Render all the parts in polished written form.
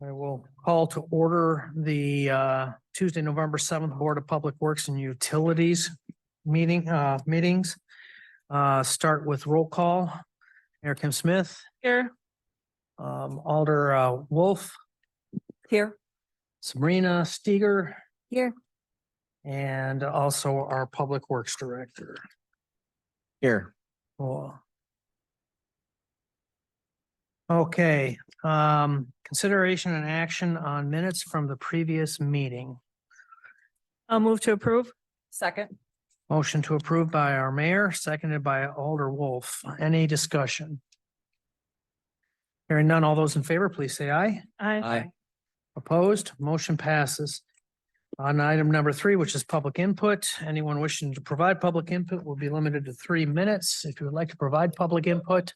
I will call to order the Tuesday, November 7th Board of Public Works and Utilities meetings. Start with roll call. Mayor Kim Smith. Here. Alder Wolf, Here. Sabrina Steger, Here. and also our Public Works Director. Here. Cool. Okay, consideration and action on minutes from the previous meeting. I'll move to approve. Second. Motion to approve by our mayor, seconded by Alder Wolf. Any discussion? Hearing none, all those in favor, please say aye. Aye. Opposed, motion passes. On item number 3, which is public input, anyone wishing to provide public input will be limited to 3 minutes. If you would like to provide public input,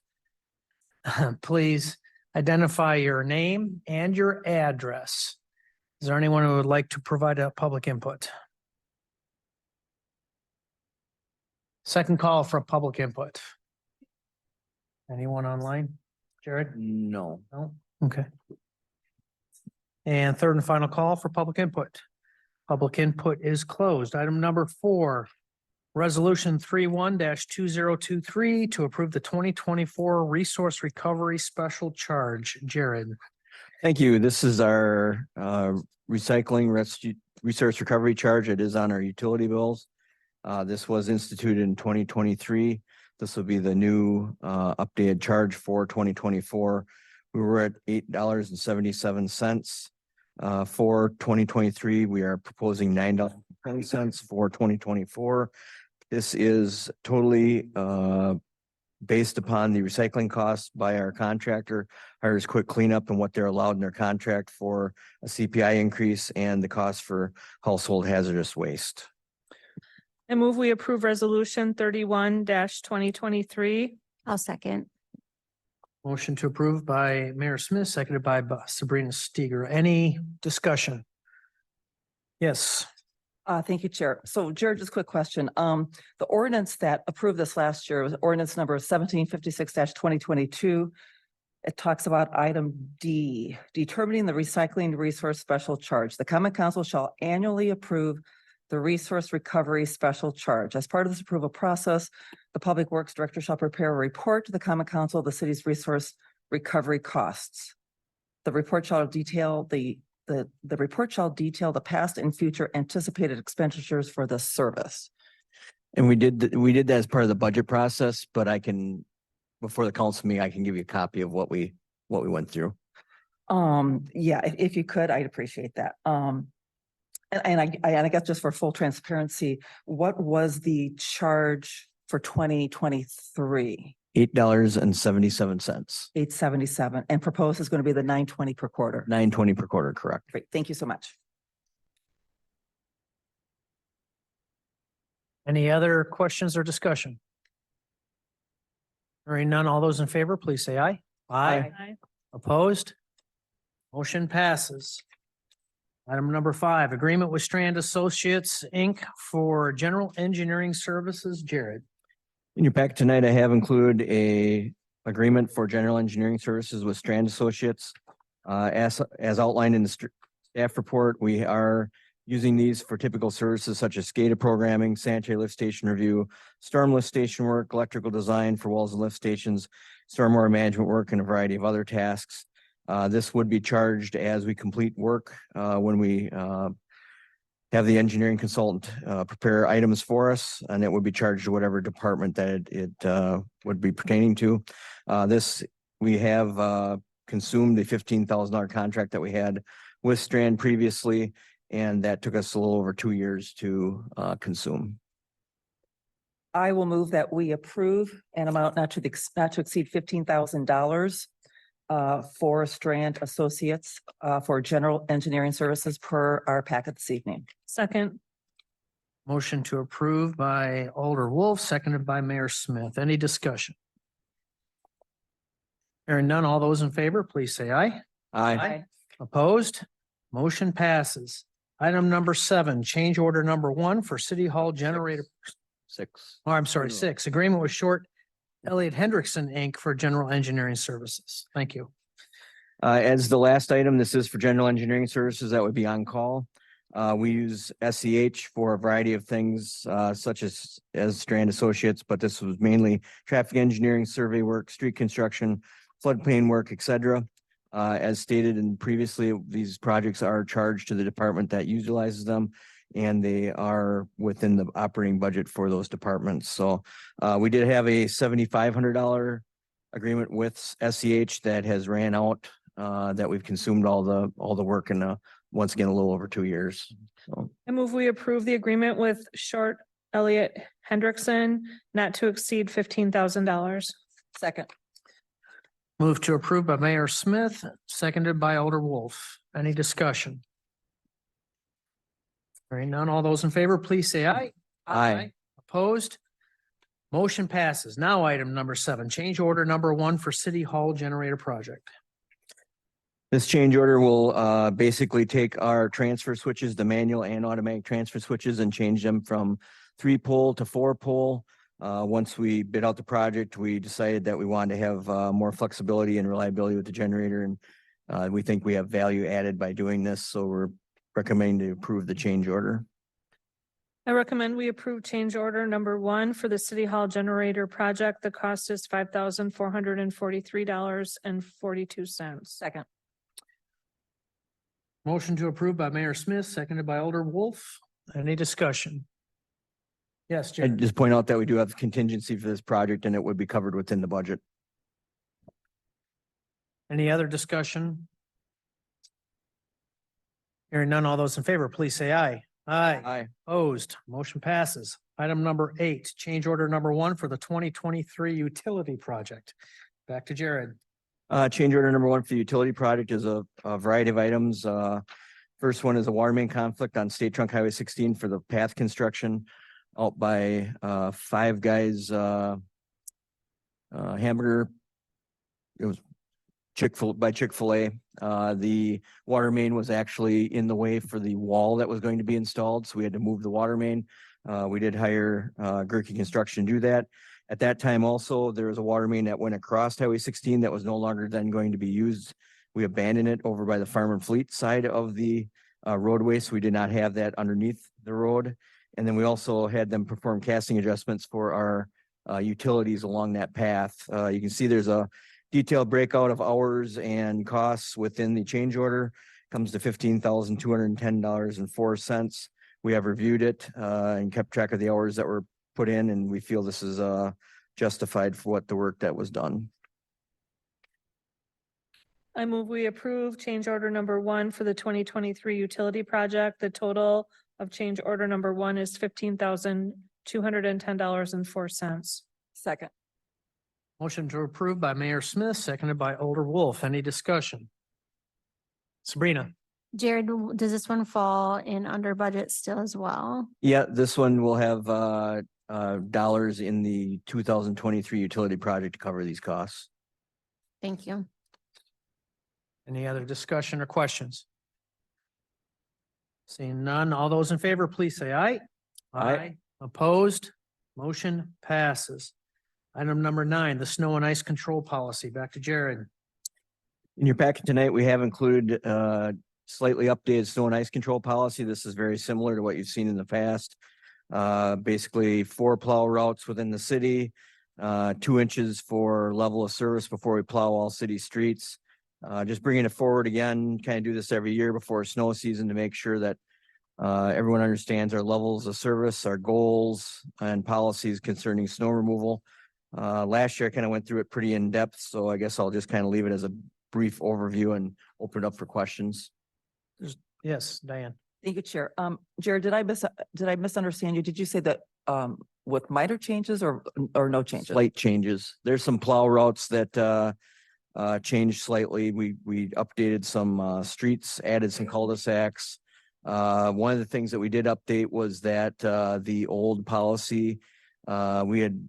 please identify your name and your address. Is there anyone who would like to provide a public input? Second call for public input. Anyone online? Jared? No. No? Okay. And third and final call for public input. Public input is closed. Item number 4, Resolution 31-2023 to approve the 2024 Resource Recovery Special Charge. Jared. Thank you. This is our recycling resource recovery charge. It is on our utility bills. This was instituted in 2023. This will be the new updated charge for 2024. We were at $8.77 for 2023. We are proposing $9.20 for 2024. This is totally based upon the recycling costs by our contractor, hires quick cleanup and what they're allowed in their contract for a CPI increase and the cost for household hazardous waste. I move we approve resolution 31-2023. I'll second. Motion to approve by Mayor Smith, seconded by Sabrina Steger. Any discussion? Yes. Thank you, Chair. So Jared, just a quick question. The ordinance that approved this last year was ordinance number 1756-2022. It talks about item D, determining the recycling resource special charge. The Common Council shall annually approve the resource recovery special charge. As part of this approval process, the Public Works Director shall prepare a report to the Common Council of the city's resource recovery costs. The report shall detail the report shall detail the past and future anticipated expenditures for this service. And we did that as part of the budget process, but I can, before the council meeting, I can give you a copy of what we went through. Yeah, if you could, I'd appreciate that. And I guess just for full transparency, what was the charge for 2023? $8.77. 877, and proposed is going to be the 920 per quarter. $9.20 per quarter, correct. Great, thank you so much. Any other questions or discussion? Hearing none, all those in favor, please say aye. Aye. Opposed? Motion passes. Item number 5, agreement with Strand Associates, Inc. for general engineering services. Jared. In your packet tonight, I have included a agreement for general engineering services with Strand Associates. As outlined in the staff report, we are using these for typical services such as SCADA programming, sanitary lift station review, storm lift station work, electrical design for walls and lift stations, stormwater management work, and a variety of other tasks. This would be charged as we complete work when we have the engineering consultant prepare items for us, and it would be charged to whatever department that it would be pertaining to. We have consumed the $15,000 contract that we had with Strand previously, and that took us a little over 2 years to consume. I will move that we approve an amount not to exceed $15,000 for Strand Associates for general engineering services per our packet this evening. Second. Motion to approve by Alder Wolf, seconded by Mayor Smith. Any discussion? Hearing none, all those in favor, please say aye. Aye. Opposed? Motion passes. Item number 7, change order number 1 for City Hall generator. 6. Oh, I'm sorry, 6, agreement with Short Elliott Hendrickson, Inc. for general engineering services. Thank you. As the last item, this is for general engineering services that would be on call. We use SEH for a variety of things, such as Strand Associates, but this was mainly traffic engineering, survey work, street construction, floodplain work, et cetera. As stated in previously, these projects are charged to the department that utilizes them, and they are within the operating budget for those departments. So we did have a $7,500 agreement with SEH that has ran out, that we've consumed all the work in once again, a little over 2 years. So I move we approve the agreement with Short Elliott Hendrickson not to exceed $15,000. Second. Move to approve by Mayor Smith, seconded by Alder Wolf. Any discussion? Hearing none, all those in favor, please say aye. Aye. Opposed? Motion passes. Now item number 7, change order number 1 for City Hall Generator Project. this change order will basically take our transfer switches, the manual and automatic transfer switches, and change them from 3-pole to 4-pole. Once we bid out the project, we decided that we wanted to have more flexibility and reliability with the generator, and we think we have value added by doing this, so we're recommending to approve the change order. I recommend we approve change order number 1 for the City Hall Generator Project. The cost is $5,443.42. Second. Motion to approve by Mayor Smith, seconded by Alder Wolf. Any discussion? Yes, I'd Jared. just point out that we do have contingency for this project, and it would be covered within the budget. Any other discussion? Hearing none, all those in favor, please say aye. Aye. Aye. Opposed, motion passes. Item number 8, change order number 1 for the 2023 utility project. Back to Jared. Change order number 1 for the utility project is a variety of items. First one is a water main conflict on State Trunk Highway 16 for the path construction out by Five Guys hamburger. It was Chick-fil-A. The water main was actually in the way for the wall that was going to be installed, so we had to move the water main. We did hire Gerke Construction to do that. At that time also, there was a water main that went across Highway 16 that was no longer then going to be used. We abandoned it over by the Farm and Fleet side of the roadway, so we did not have that underneath the road. And then we also had them perform casting adjustments for our utilities along that path. You can see there's a detailed breakout of hours and costs within the change order. Comes to $15,210.04. We have reviewed it and kept track of the hours that were put in, and we feel this is justified for what the work that was done. I move we approve change order number 1 for the 2023 utility project. The total of change order number 1 is $15,210.04. Second. Motion to approve by Mayor Smith, seconded by Alder Wolf. Any discussion? Sabrina. Jared, does this one fall in under budget still as well? Yeah, this one will have dollars in the 2023 utility project to cover these costs. Thank you. Any other discussion or questions? Seeing none, all those in favor, please say aye. Aye. Opposed? Motion passes. Item number 9, the snow and ice control policy. Back to Jared. In your packet tonight, we have included slightly updated snow and ice control policy. This is very similar to what you've seen in the past. Basically 4 plow routes within the city, 2 inches for level of service before we plow all city streets. Just bringing it forward again, kind of do this every year before snow season to make sure that everyone understands our levels of service, our goals and policies concerning snow removal. Last year I kind of went through it pretty in depth, so I guess I'll just kind of leave it as a brief overview and open it up for questions. Yes, Diane. Thank you, Chair. Jared, did I misunderstand you? Did you say that with minor changes or no changes? Slight changes. There's some plow routes that changed slightly. We updated some streets, added some cul-de-sacs. One of the things that we did update was that the old policy, we had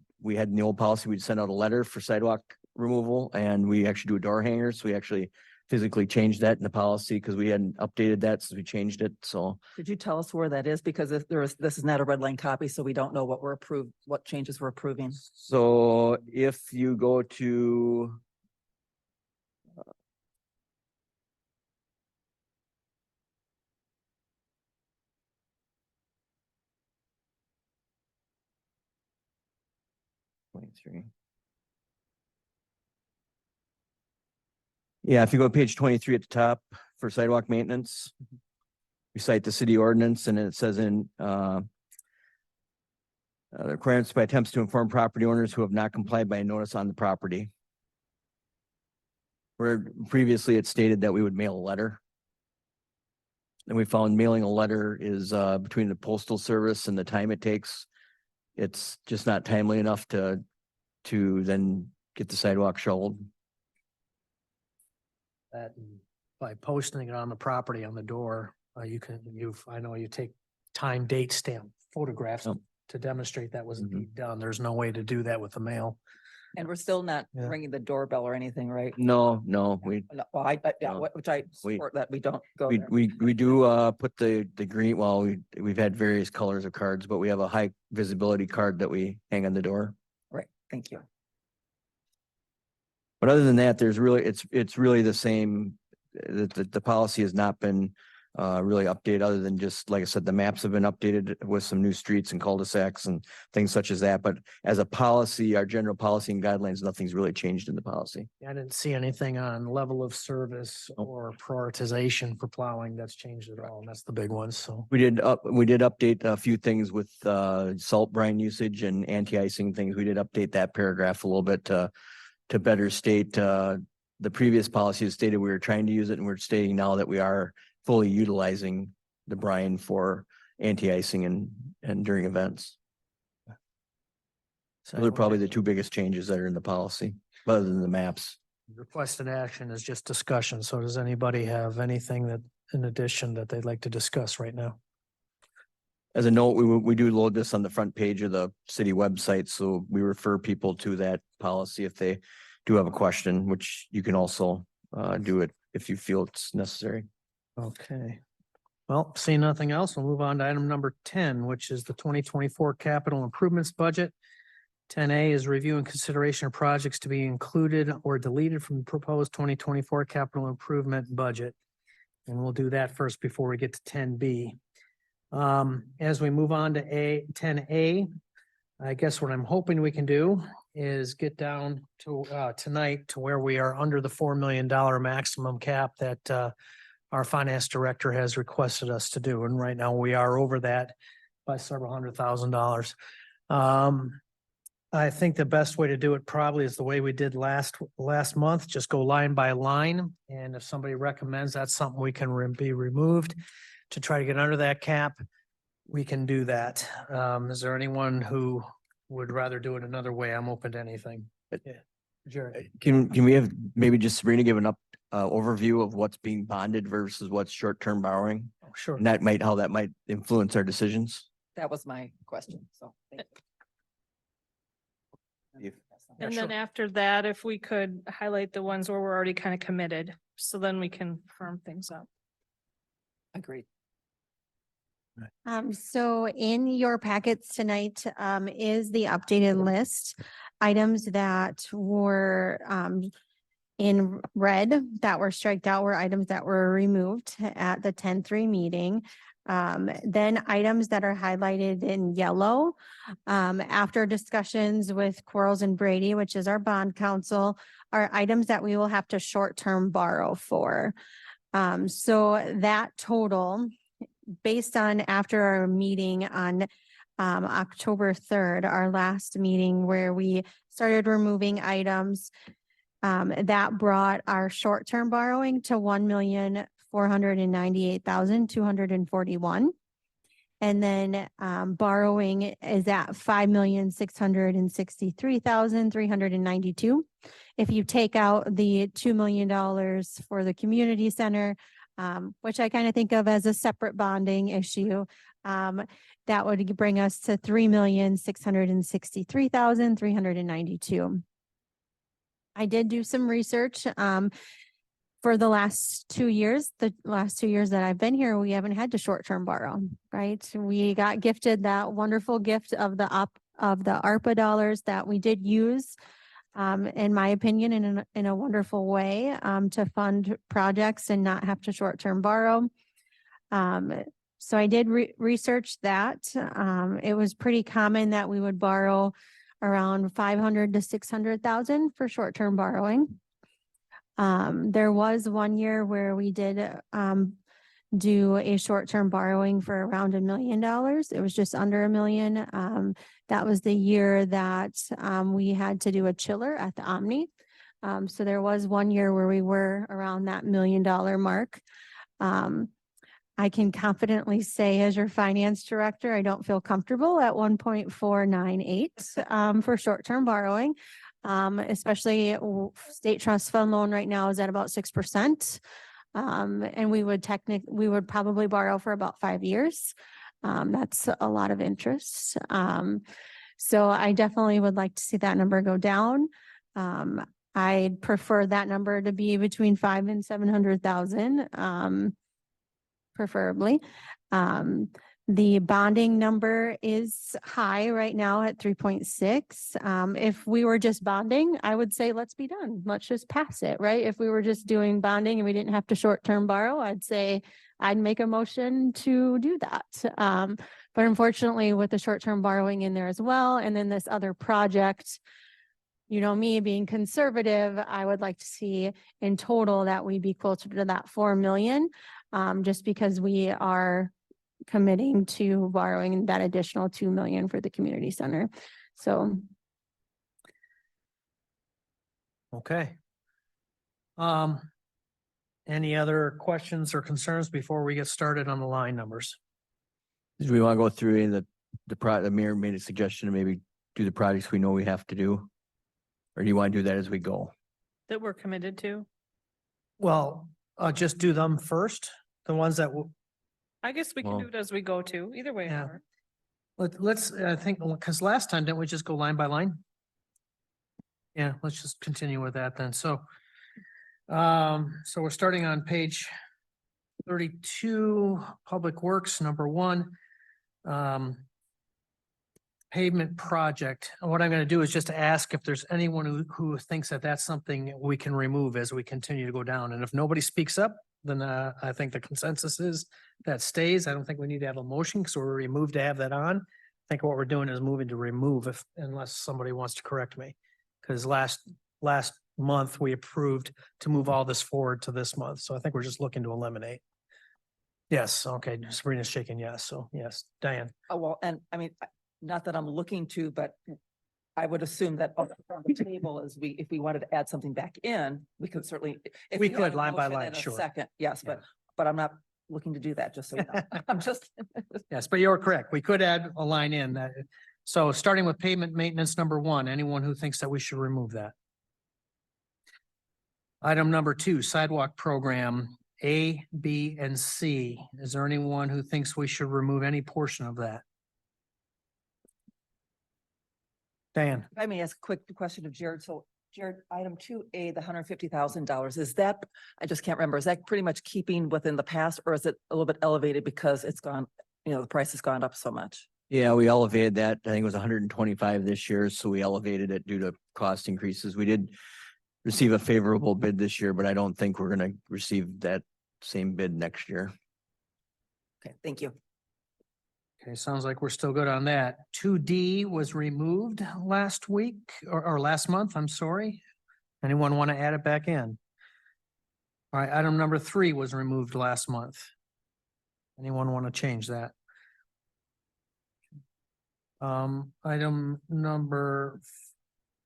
in the old policy, we'd send out a letter for sidewalk removal, and we actually do a door hanger. So we actually physically changed that in the policy because we hadn't updated that since we changed it. So Could you tell us where that is? Because if this is not a red line copy, so we don't know what changes we're approving. So if you go to 23. Yeah, if you go to page 23 at the top for sidewalk maintenance, we cite the city ordinance and it says in the requirements by attempts to inform property owners who have not complied by a notice on the property. Where previously it stated that we would mail a letter. And we found mailing a letter is between the postal service and the time it takes. It's just not timely enough to then get the sidewalk shoveled. That by posting it on the property on the door, I know you take time, date stamp photographs Yep. to demonstrate that was Mhm. indeed done. There's no way to do that with the mail. And we're still not Yeah. ringing the doorbell or anything, right? No, Well, yeah, No. which I We- support that we don't go we there. we do put the green, well, we've had various colors of cards, but we have a high visibility card that we hang on the door. Right, thank you. But other than that, there's really, it's really the same. The policy has not been really updated, other than just, like I said, the maps have been updated with some new streets and cul-de-sacs and things such as that. But as a policy, our general policy and guidelines, nothing's really changed in the policy. I didn't see anything on level of service Nope. or prioritization for plowing that's changed at all. And that's the big one. So We did update a few things with salt brine usage and anti-icing things. We did update that paragraph a little bit to better state the previous policy has stated we were trying to use it, and we're stating now that we are fully utilizing the brine for anti-icing and during events. Those are probably the two biggest changes that are in the policy, other than the maps. Requested action is just discussion. So does anybody have anything that in addition that they'd like to discuss right now? As a note, we do load this on the front page of the city website, so we refer people to that policy if they do have a question, which you can also do it if you feel it's necessary. Okay. Well, seeing nothing else, we'll move on to item number 10, which is the 2024 capital improvements budget. 10A is review and consideration of projects to be included or deleted from the proposed 2024 capital improvement budget. And we'll do that first before we get to 10B. As we move on to 10A, I guess what I'm hoping we can do is get down to tonight to where we are under the $4 million maximum cap that our finance director has requested us to do. And right now we are over that by several $100,000. I think the best way to do it probably is the way we did last month, just go line by line. And if somebody recommends that's something we can be removed to try to get under that cap, we can do that. Is there anyone who would rather do it another way? I'm open to anything. Yeah. Jared. Can we have maybe just Sabrina give an overview of what's being bonded versus what's short-term borrowing? Oh, sure. And how that might influence our decisions? That was my question, so. thank you. And Yeah, then sure. after that, if we could highlight the ones where we're already kind of committed, so then we can firm things up. Agreed. So in your packets tonight, is the updated list. Items that were, in red that were striked out were items that were removed at the 10-3 meeting. Then items that are highlighted in yellow, after discussions with Quarles and Brady, which is our bond counsel, are items that we will have to short-term borrow for. So that total, based on after our meeting on October 3rd, our last meeting where we started removing items, that brought our short-term borrowing to 1,498,241. And then borrowing is at 5,663,392. If you take out the $2 million for the community center, which I kind of think of as a separate bonding issue, that would bring us to 3,663,392. I did do some research for the last 2 years. The last 2 years that I've been here, we haven't had to short-term borrow, right? We got gifted that wonderful gift of the ARPA dollars that we did use, in my opinion, in a wonderful way, to fund projects and not have to short-term borrow. So I did research that. It was pretty common that we would borrow around 500 to 600,000 for short-term borrowing. There was one year where we did, do a short-term borrowing for around $1 million. It was just under $1 million. That was the year that, we had to do a chiller at the Omni. So there was one year where we were around that $1 million mark. I can confidently say as your finance director, I don't feel comfortable at 1.498 for short-term borrowing. Especially state trust fund loan right now is at about 6%. And we would probably borrow for about 5 years. That's a lot of interest. So I definitely would like to see that number go down. I'd prefer that number to be between 500,000 and 700,000, preferably. The bonding number is high right now at 3.6. If we were just bonding, I would say, let's be done. Let's just pass it, right? If we were just doing bonding and we didn't have to short-term borrow, I'd say I'd make a motion to do that. But unfortunately, with the short-term borrowing in there as well, and then this other project, you know, me being conservative, I would like to see in total that we be closer to that 4 million, just because we are committing to borrowing that additional 2 million for the community center. So. Okay. Any other questions or concerns before we get started on the line numbers? Do we want to go through any of the mayor made a suggestion to maybe do the projects we know we have to do? Or do you want to do that as we go? That we're committed to. Well, just do them first, the ones that I guess we can Well- do it as we go to, either way. it Yeah. works. let's, I think, because last time, didn't we just go line by line? Yeah, let's just continue with that then. So we're starting on page 32, Public Works, number 1. Pavement project. And what I'm going to do is just ask if there's anyone who thinks that that's something we can remove as we continue to go down. And if nobody speaks up, then I think the consensus is that stays. I don't think we need to have a motion because we're removed to have that on. I think what we're doing is moving to remove unless somebody wants to correct me. Because last month we approved to move all this forward to this month. So I think we're just looking to eliminate. Yes, okay. Sabrina's shaking yes. So yes, Diane. Oh, well, and I mean, not that I'm looking to, but I would assume that on the table is if we wanted to add something back in, we could certainly. if We you want could a line by motion line, and a sure. Second, yes, Yeah. but I'm not looking to do that, just so you know. I'm just. Yes, but you're correct. We could add a line in that. So starting with pavement maintenance number 1, anyone who thinks that we should remove that. Item number 2, sidewalk program A, B, and C. Is there anyone who thinks we should remove any portion of that? Diane, If I may ask a quick question of Jared. So Jared, item 2A, the $150,000, is that, I just can't remember, is that pretty much keeping within the past or is it a little bit elevated because it's gone, the price has gone up so much? Yeah, we elevated that. I think it was 125 this year, so we elevated it due to cost increases. We did receive a favorable bid this year, but I don't think we're gonna receive that same bid next year. Okay, thank you. okay, sounds like we're still good on that. 2D was removed last week or last month, I'm sorry. Anyone want to add it back in? All right, item number 3 was removed last month. Anyone want to change that? Item number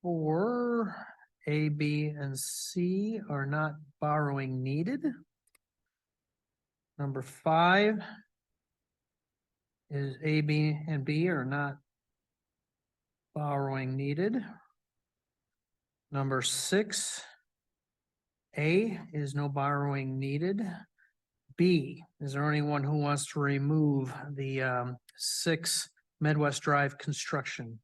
4, A, B, and C are not borrowing needed. Number 5 is A, B, and B are not borrowing needed. Number 6, A is no borrowing needed. B, is there anyone who wants to remove the 6 Midwest Drive construction?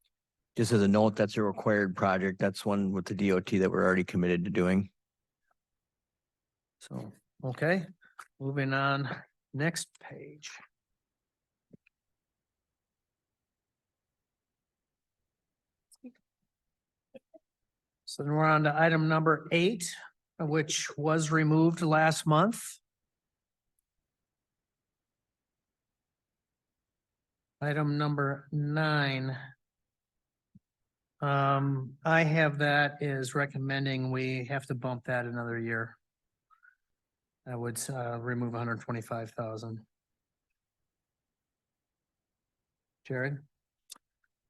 Just as a note, that's a required project. That's one with the DOT that we're already committed to doing. So, okay, moving on, next page. So then we're on to item number 8, which was removed last month. Item number 9. I have that is recommending we have to bump that another year. I would remove 125,000. Jared?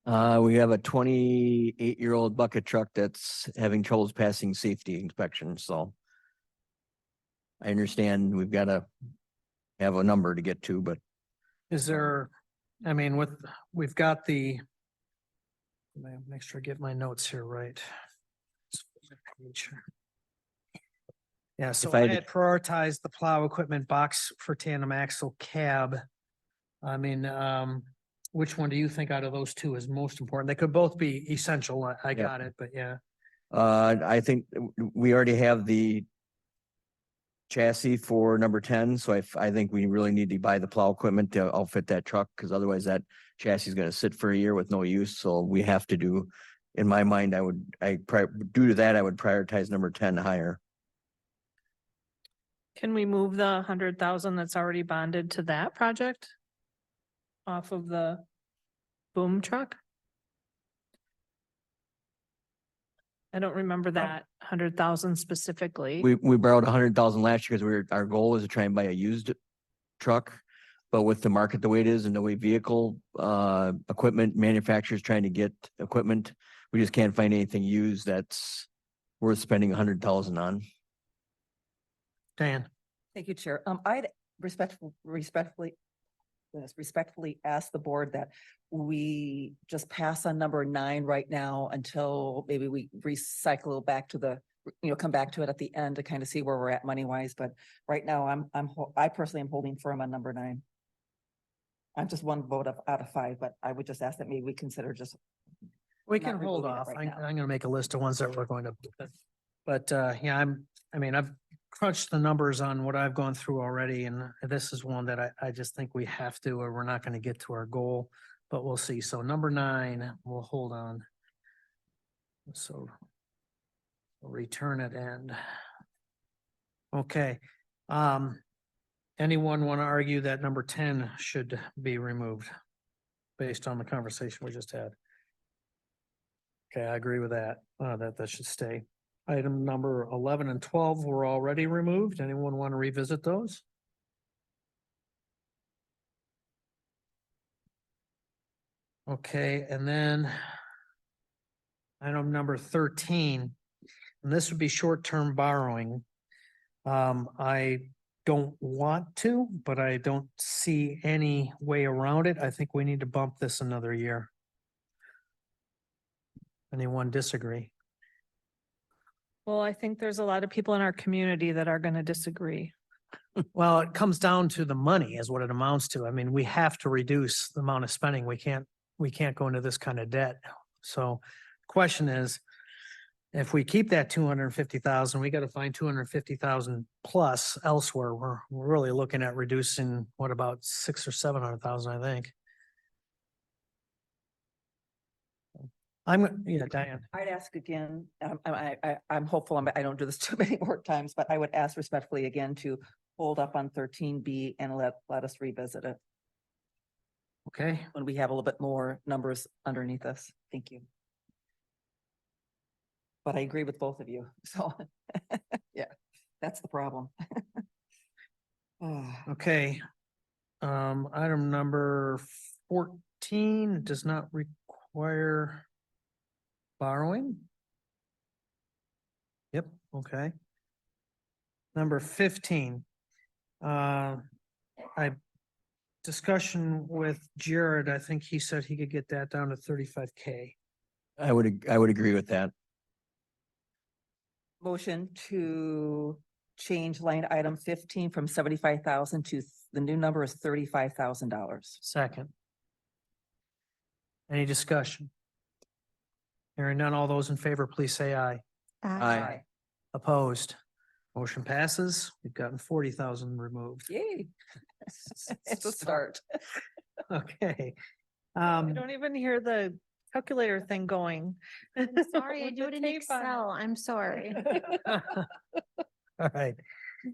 We have a 28-year-old bucket truck that's having troubles passing safety inspections, so. I understand we've got to have a number to get to, but Is there, I mean, we've got the. Let me make sure I get my notes here right. Yeah, so If I I had to- had prioritized the plow equipment box for tandem axle cab. I mean, which one do you think out of those two is most important? They could both be essential. I Yeah. got it, but yeah. I think we already have the chassis for number 10, so I think we really need to buy the plow equipment to outfit that truck, because otherwise that chassis is gonna sit for a year with no use, so we have to do, in my mind, due to that, I would prioritize number 10 higher. Can we move the 100,000 that's already bonded to that project? Off of the boom truck? I don't remember that 100,000 specifically. We borrowed 100,000 last year because our goal was to try and buy a used truck. But with the market the way it is and the way vehicle equipment manufacturers trying to get equipment, we just can't find anything used that's worth spending 100,000 on. Dan? Thank you, Chair. I'd respectfully ask the board that we just pass on number 9 right now until maybe we recycle back to come back to it at the end to kind of see where we're at money wise. But right now, I personally am holding firm on number 9. I'm just one vote out of 5, but I would just ask that maybe we consider just. We Not can hold removing it off. right I'm now. gonna make a list of ones that we're going to. But yeah, I've crunched the numbers on what I've gone through already, and this is one that I just think we have to, or we're not gonna get to our goal, but we'll see. So number 9, we'll hold on. So we'll return at end. Okay. Anyone want to argue that number 10 should be removed based on the conversation we just had? Okay, I agree with that, that should stay. Item number 11 and 12 were already removed. Anyone want to revisit those? Okay, and then item number 13, and this would be short-term borrowing. I don't want to, but I don't see any way around it. I think we need to bump this another year. Anyone disagree? Well, I think there's a lot of people in our community that are gonna disagree. Well, it comes down to the money is what it amounts to. I mean, we have to reduce the amount of spending. We can't go into this kind of debt. So question is, if we keep that 250,000, we got to find 250,000 plus elsewhere. We're really looking at reducing what about 600,000 or 700,000, I think. Yeah, Diane. I'd ask again, I'm hopeful, I don't do this too many more times, but I would ask respectfully again to hold up on 13B and let us revisit it Okay, when we have a little bit more numbers underneath us. Thank you. But I agree with both of you, so, yeah, that's the problem. okay. Item number 14 does not require borrowing. Yep, okay. Number 15. Discussion with Jared, I think he said he could get that down to 35K. I would agree with that. Motion to change line item 15 from 75,000 to the new number is $35,000. Second. Any discussion? Hearing none, all those in favor, please say aye. Aye. Opposed? Motion passes. We've gotten 40,000 removed. Yay. It's a start. Okay. I don't even hear the calculator thing going. Sorry, I With do the it in tape on it. Excel. I'm sorry. All right.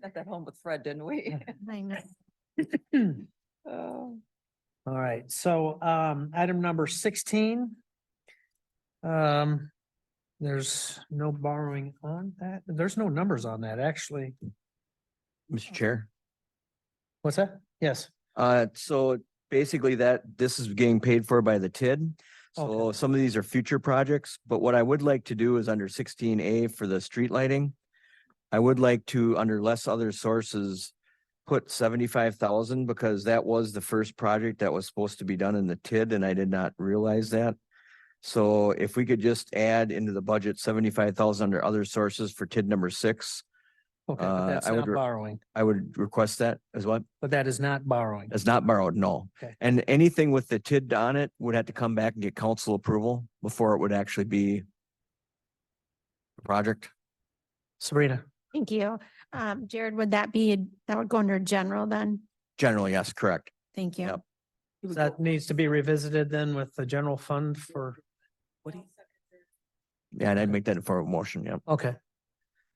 Got that home with Fred, didn't we? I know. Oh. All right, so item number 16. There's no borrowing on that. There's no numbers on that, actually. Mr. Chair. What's that? Yes. So basically this is getting paid for by the TID. So Okay. some of these are future projects, but what I would like to do is under 16A for the street lighting. I would like to, under less other sources, put 75,000 because that was the first project that was supposed to be done in the TID and I did not realize that. So if we could just add into the budget 75,000 under other sources for TID number 6, Okay, but that's I would not borrowing, I would request that as well. but that is not borrowing. It's not borrowed, no. Okay. And anything with the TID on it would have to come back and get council approval before it would actually be a project. Sabrina, Thank you. Jared, that would go under general then? Generally, yes, correct. Thank you. Yep. that needs to be revisited then with the general fund for, What do you? Yeah, and I'd make that for a motion, yeah. okay.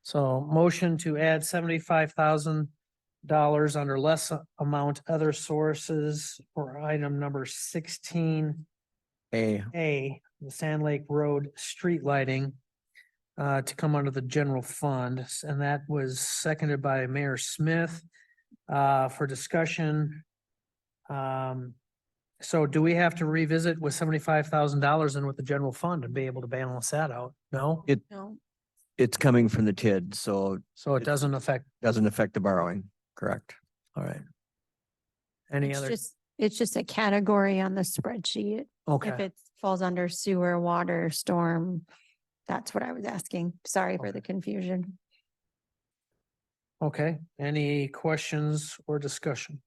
So motion to add $75,000 under less amount other sources for item number 16A, A, the Sand Lake Road street lighting to come under the general fund, and that was seconded by Mayor Smith for discussion. So do we have to revisit with $75,000 and with the general fund and be able to balance that out? No? No. it's coming from the TID, so So it doesn't affect, doesn't affect the borrowing, correct? all right. Any other? It's just a category on the spreadsheet. If Okay, it falls under sewer, water, storm, that's what I was asking. Sorry for the confusion. okay. Any questions or discussion?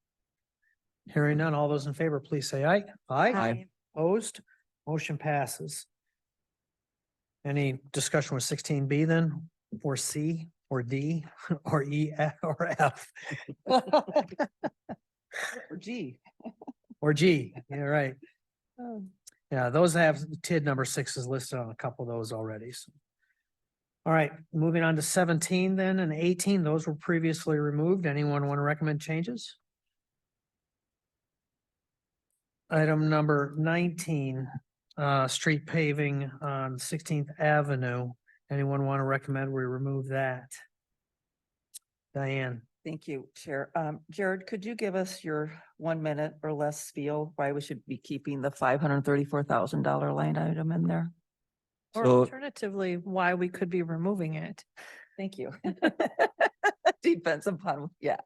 Hearing none, all those in favor, please say aye. Aye. Opposed? Motion passes. Any discussion with 16B then, or C, or D, or E, or F? Or G. Or G, yeah, right. Oh. Yeah, those have TID number 6 is listed on a couple of those already, so. All right, moving on to 17 then and 18, those were previously removed. Anyone want to recommend changes? Item number 19, street paving on 16th Avenue. Anyone want to recommend we remove that? Diane, Thank you, Chair. Jared, could you give us your 1 minute or less spiel why we should be keeping the $534,000 line item in there? Or So- alternatively, why we could be removing it. Thank you. Depends upon, yeah.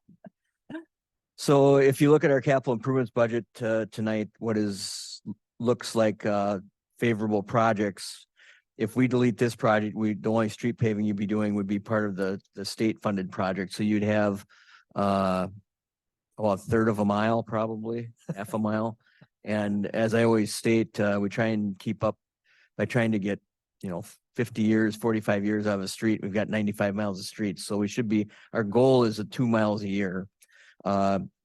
So if you look at our capital improvements budget tonight, looks like favorable projects. If we delete this project, the only street paving you'd be doing would be part of the state funded project. So you'd have a third of a mile, probably half a mile. And as I always state, we try and keep up by trying to get, 50 years, 45 years out of a street. We've got 95 miles of streets. So our goal is 2 miles a year.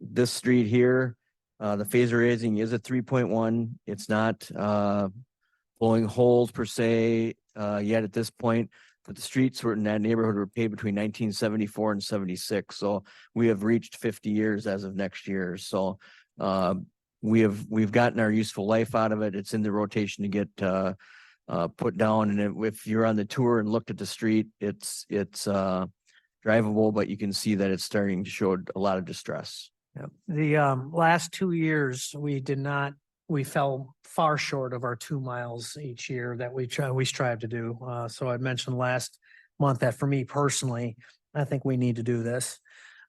This street here, the phaser raising is at 3.1. It's not blowing holes per se yet at this point, but the streets were in that neighborhood were paved between 1974 and 76. So we have reached 50 years as of next year. So we've gotten our useful life out of it. It's in the rotation to get put down. And if you're on the tour and looked at the street, it's drivable, but you can see that it's starting to show a lot of distress. the last 2 years, we fell far short of our 2 miles each year that we strive to do. So I mentioned last month that for me personally, I think we need to do this.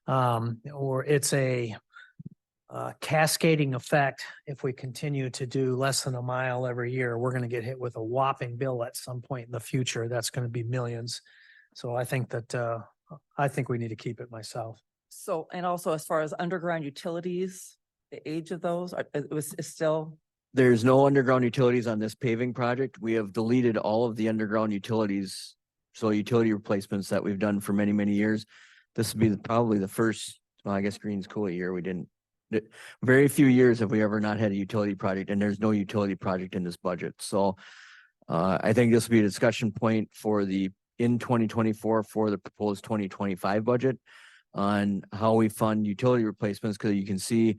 Or it's a cascading effect. If we continue to do less than a mile every year, we're going to get hit with a whopping bill at some point in the future. That's going to be millions. So I think we need to keep it myself. So, and also as far as underground utilities, the age of those, is still, There's no underground utilities on this paving project. We have deleted all of the underground utilities. So utility replacements that we've done for many, many years. This would be probably the first, well, I guess Green's Cool year. We didn't. Very few years have we ever not had a utility project, and there's no utility project in this budget. So I think this will be a discussion point in 2024 for the proposed 2025 budget on how we fund utility replacements, because you can see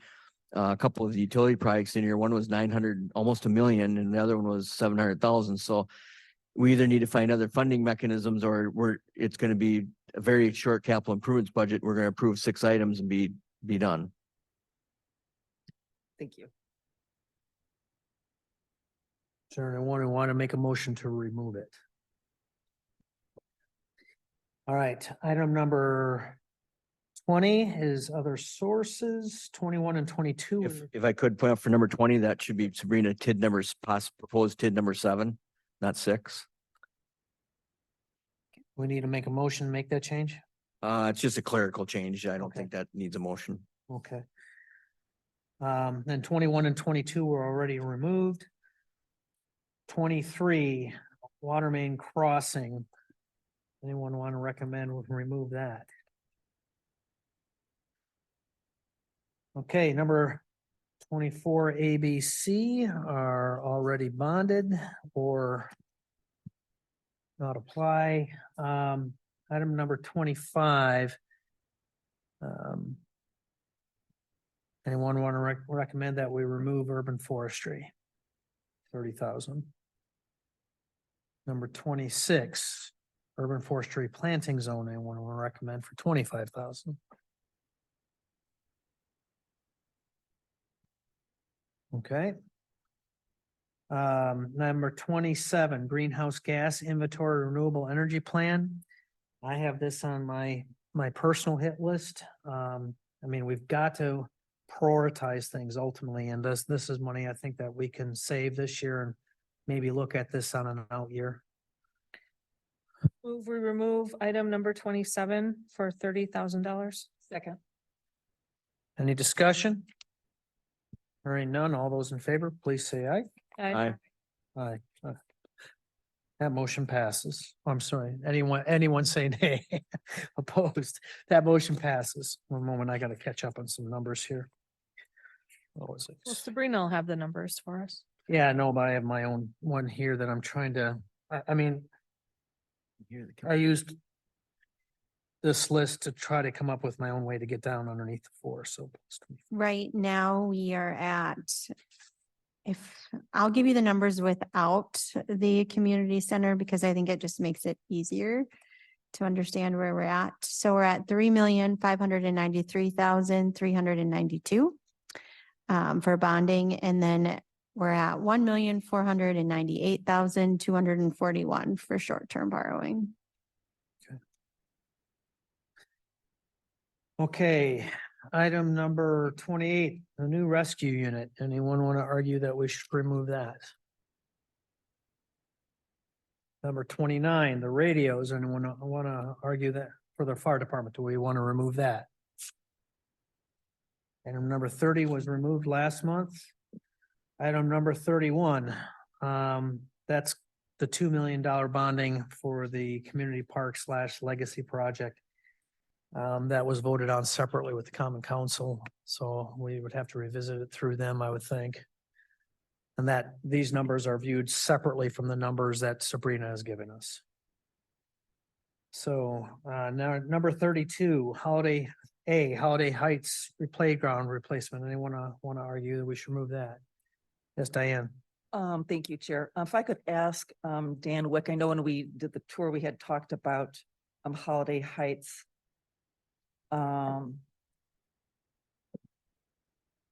a couple of the utility projects in here. One was 900, almost $1 million, and the other one was 700,000. So we either need to find other funding mechanisms or it's gonna be a very short capital improvements budget. We're gonna approve 6 items and be done. Thank you. Is there anyone who want to make a motion to remove it? All right, item number 20 is other sources, 21 and 22. If I could point out for number 20, that should be Sabrina TID numbers, proposed TID number 7, not 6. We need to make a motion, to make that change? It's just a clerical change. I don't Okay. think that needs a motion. Okay. Then 21 and 22 were already removed. 23, water main crossing. Anyone want to recommend we can remove that? Okay, number 24, ABC are already bonded or not apply. Item number 25. Anyone want to recommend that we remove urban forestry? 30,000. Number 26, urban forestry planting zone. Anyone want to recommend for 25,000? Okay. Number 27, greenhouse gas inventory renewable energy plan. I have this on my personal hit list. I mean, we've got to prioritize things ultimately, and this is money I think that we can save this year and maybe look at this on an out year. Move, we remove item number 27 for $30,000. Second. Any discussion? Hearing none, all those in favor, please say aye. Aye. Aye. That motion passes. I'm sorry, anyone say nay? Opposed? That motion passes. One moment, I gotta catch up on some numbers here. What was Well, it? Sabrina will have the numbers for us. Yeah, no, but I have my own one here that I'm trying to, I mean, I used this list to try to come up with my own way to get down underneath the 4, so. Right now, we are at, if, I'll give you the numbers without the community center because I think it just makes it easier to understand where we're at. So we're at 3,593,392 for bonding, and then we're at 1,498,241 for short-term borrowing. Okay, item number 28, a new rescue unit. Anyone want to argue that we should remove that? Number 29, the radios. Anyone want to argue that for the fire department? Do we want to remove that? Item number 30 was removed last month. Item number 31, that's the $2 million bonding for the community park / legacy project. That was voted on separately with the common council, so we would have to revisit it through them, I would think. And that these numbers are viewed separately from the numbers that Sabrina has given us. So, now number 32, Holiday Heights playground replacement. Anyone want to argue that we should move that? Yes, Diane. Thank you, Chair. If I could ask, Dan Wick, I know when we did the tour, we had talked about, Holiday Heights.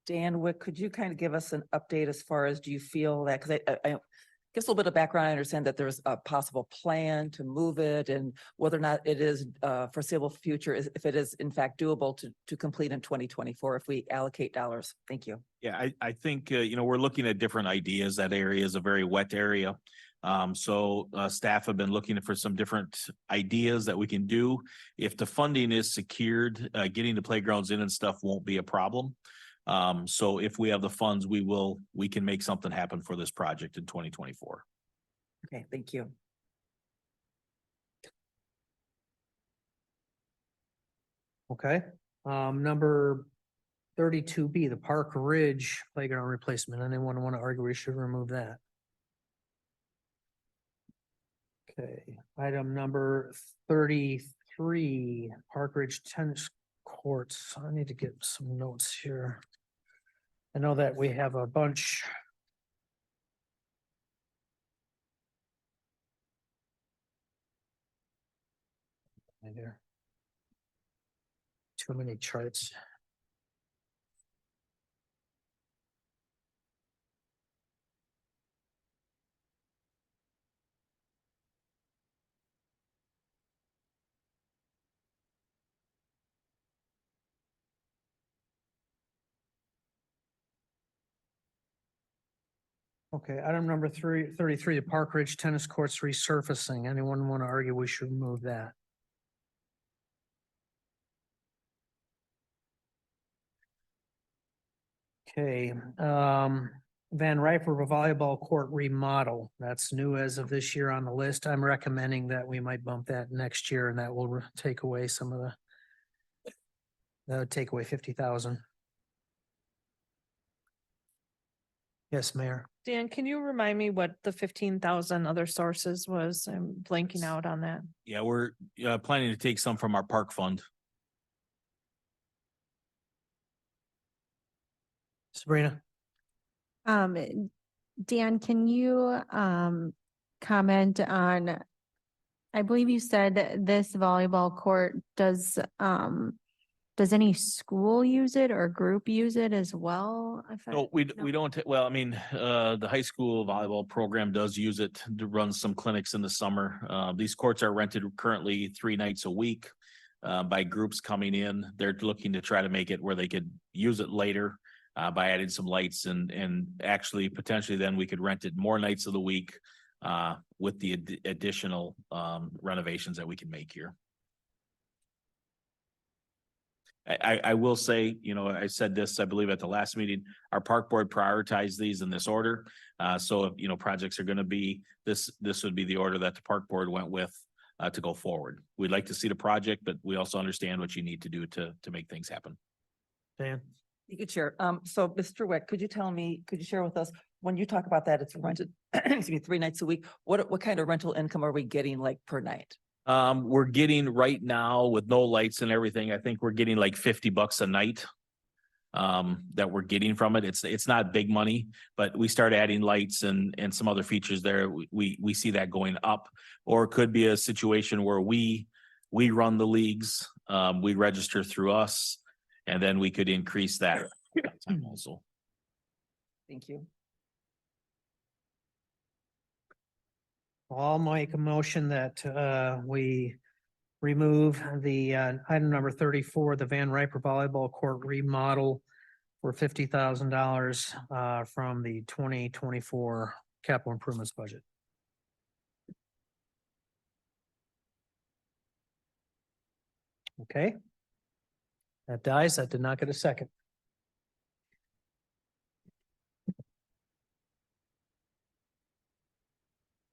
Dan Wick, could you kind of give us an update as far as, do you feel that, because I guess a little bit of background, I understand that there's a possible plan to move it and whether or not it is foreseeable future, if it is in fact doable to complete in 2024, if we allocate dollars. Thank you. Yeah, I think, we're looking at different ideas. That area is a very wet area. So staff have been looking for some different ideas that we can do. If the funding is secured, getting the playgrounds in and stuff won't be a problem. So if we have the funds, we can make something happen for this project in 2024. Okay, thank you. Okay, number 32B, the Park Ridge playground replacement. Anyone want to argue we should remove that? Okay, item number 33, Park Ridge Tennis Courts. I need to get some notes here. I know that we have a bunch. Right there. Too many charts. Okay, item number 33, the Park Ridge Tennis Courts resurfacing. Anyone want to argue we should remove that? Okay, Van Riper Volleyball Court remodel. That's new as of this year on the list. I'm recommending that we might bump that next year and that will take away some of the that would take away 50,000. Yes, Mayor. Dan, can you remind me what the 15,000 other sources was? I'm blanking out on that. Yeah, we're planning to take some from our park fund. Sabrina? Dan, can you comment on, I believe you said this volleyball court, does any school use it or group use it as well? No, we don't, well, I mean, the high school volleyball program does use it to run some clinics in the summer. These courts are rented currently 3 nights a week by groups coming in. They're looking to try to make it where they could use it later by adding some lights and actually potentially then we could rent it more nights of the week with the additional renovations that we can make here. I will say, you know, I said this, I believe at the last meeting, our park board prioritized these in this order. So if, you know, projects are gonna be, this would be the order that the park board went with to go forward. We'd like to see the project, but we also understand what you need to do to make things happen. Dan? You could share. So Mr. Wick, could you share with us, when you talk about that, it's rented, excuse me, 3 nights a week, what kind of rental income are we getting like per night? We're getting right now with no lights and everything, I think we're getting like $50 a night. That we're getting from it. It's not big money, but we start adding lights and some other features there. We see that going up. Or it could be a situation where we run the leagues, we register through us, and then we could increase that time also. Thank you. I'll make a motion that we remove the item number 34, the Van Riper Volleyball Court remodel for $50,000 from the 2024 capital improvements budget. Okay. That dies. That did not get a second.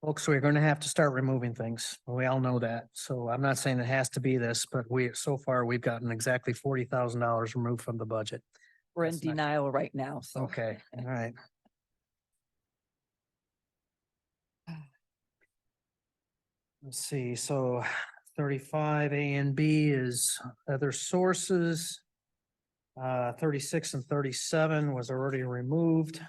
Folks, we're going to have to start removing things. We all know that. So I'm not saying it has to be this, but so far we've gotten exactly $40,000 removed from the budget. We're in That's not- denial right now, so. Okay, all right. Let's see, so 35 A and B is other sources. 36 and 37 was already removed.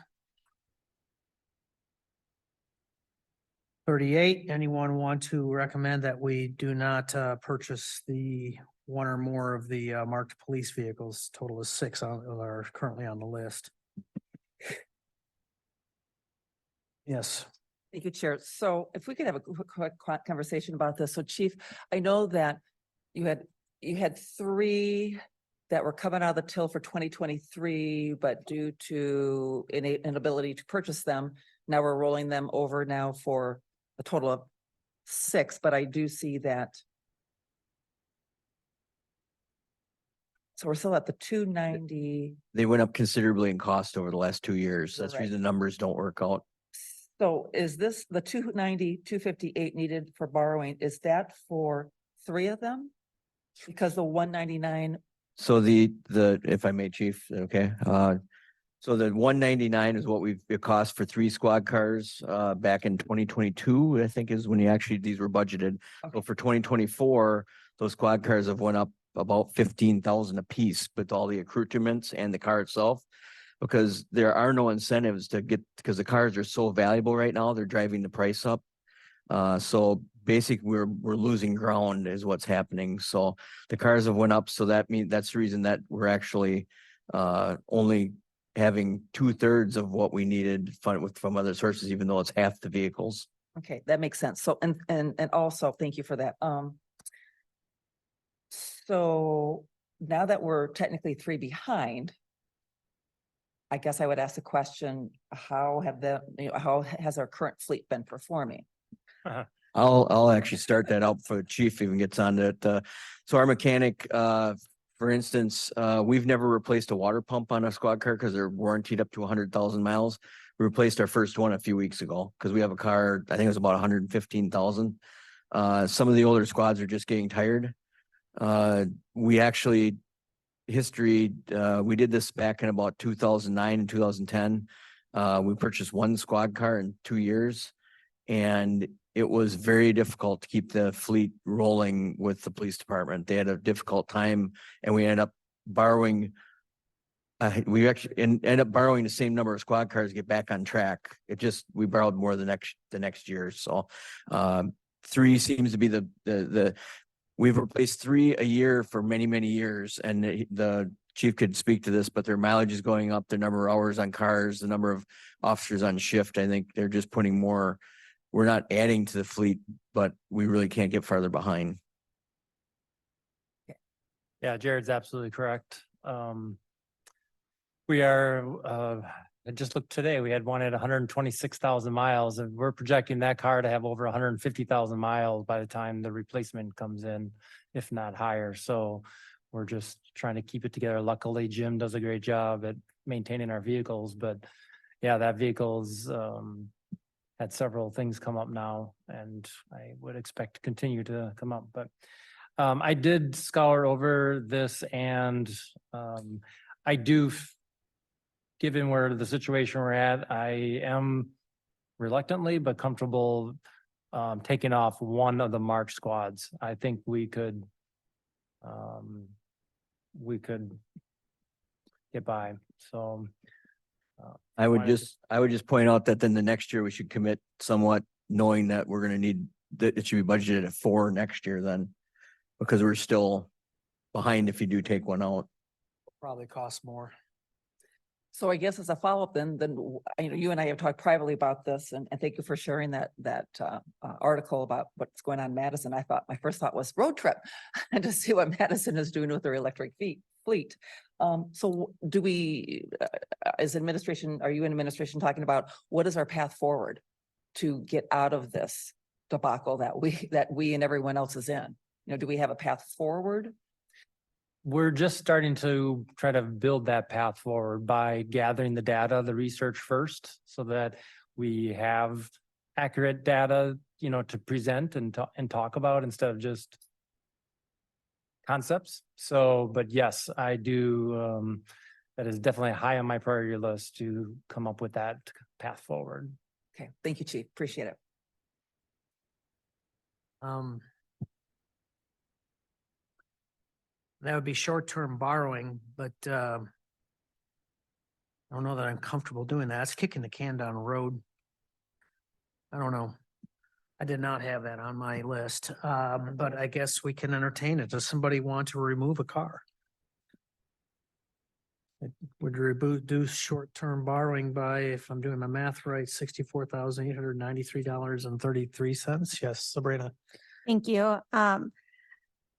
38, anyone want to recommend that we do not purchase the one or more of the marked police vehicles? Total is 6 are currently on the list. Yes. Thank you, Chair. So if we could have a quick conversation about this. So Chief, I know that you had 3 that were coming out of the till for 2023, but due to inability to purchase them, now we're rolling them over now for a total of 6, but I do see that. So we're still at the 290. They went up considerably in cost over the last 2 years. That's why Correct. the numbers don't work out. So is this the 290, 258 needed for borrowing? Is that for 3 of them? Because the 199, So if I may, chief, okay, so the 199 is what it cost for 3 squad cars, back in 2022, I think is when these were budgeted. So Okay. for 2024, those squad cars have went up about 15,000 a piece with all the accoutrements and the car itself. Because there are no incentives because the cars are so valuable right now, they're driving the price up. So basically we're losing ground is what's happening. So the cars have went up. So that's the reason that we're actually only having 2/3 of what we needed from other sources, even though it's half the vehicles. Okay, that makes sense. So, and also, thank you for that. So now that we're technically 3 behind, I guess I would ask the question, how how has our current fleet been performing? I'll actually start that out for the chief even gets on it. So our mechanic, for instance, we've never replaced a water pump on a squad car because they're warranted up to 100,000 miles. We replaced our first one a few weeks ago because we have a car, I think it was about 115,000. Some of the older squads are just getting tired. We actually we did this back in about 2009 and 2010. We purchased one squad car in 2 years, and it was very difficult to keep the fleet rolling with the police department. They had a difficult time, and we ended up borrowing. We actually ended up borrowing the same number of squad cars to get back on track. We borrowed more the next year. So 3 seems to be we've replaced 3 a year for many, many years, and the chief could speak to this, but their mileage is going up, the number of hours on cars, the number of officers on shift. I think they're just putting more, we're not adding to the fleet, but we really can't get farther behind. Yeah, Jared's absolutely correct. We are, I just looked today, we had one at 126,000 miles, and we're projecting that car to have over 150,000 miles by the time the replacement comes in, if not higher. So we're just trying to keep it together. Luckily, Jim does a great job at maintaining our vehicles, but yeah, that vehicle's had several things come up now, and I would expect to continue to come up. But I did scour over this, and I do, given where the situation we're at, I am reluctantly but comfortable taking off one of the March squads. I think we could get by. So I would wanted to- just point out that then the next year we should commit somewhat, knowing that we're gonna need, that it should be budgeted at 4 next year then. Because we're still behind if you do take one out. Probably cost more. So I guess as a follow-up, then, you and I have talked privately about this, and thank you for sharing that article about what's going on in Madison. My first thought was road trip and to see what Madison is doing with their electric fleet. So do we, as administration, are you in administration talking about what is our path forward to get out of this debacle that we and everyone else is in? Do we have a path forward? We're just starting to try to build that path forward by gathering the data, the research first, so that we have accurate data, to present and talk about instead of just concepts. So, but yes, I do. That is definitely high on my priority list to come up with that path forward. Okay, thank you, Chief. Appreciate it. That would be short-term borrowing, but I don't know that I'm comfortable doing that. It's kicking the can down the road. I don't know. I did not have that on my list, but I guess we can entertain it. Does somebody want to remove a car? It would reduce short-term borrowing by, if I'm doing my math right, $64,893.33. Yes, Sabrina. Thank you.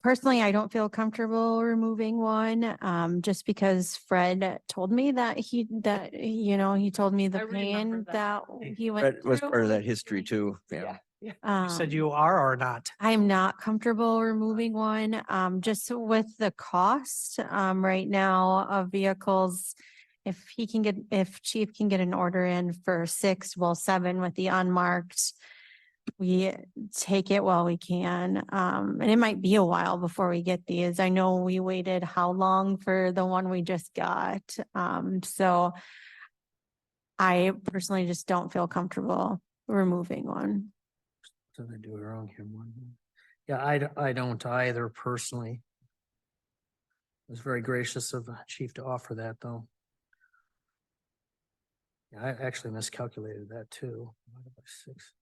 Personally, I don't feel comfortable removing one, just because Fred told me that he told me I the remember pain that. that he went That was through. part of that history too. Yeah. You said Um, you are or not? I'm not comfortable removing one, just with the cost, right now of vehicles. If chief can get an order in for 6, 7 with the unmarked, we take it while we can. And it might be a while before we get these. I know we waited how long for the one we just got. So I personally just don't feel comfortable removing one. Did I do it wrong here? Yeah, I don't either personally. It was very gracious of the chief to offer that, though. Yeah, I actually miscalculated that too. Divided by 6.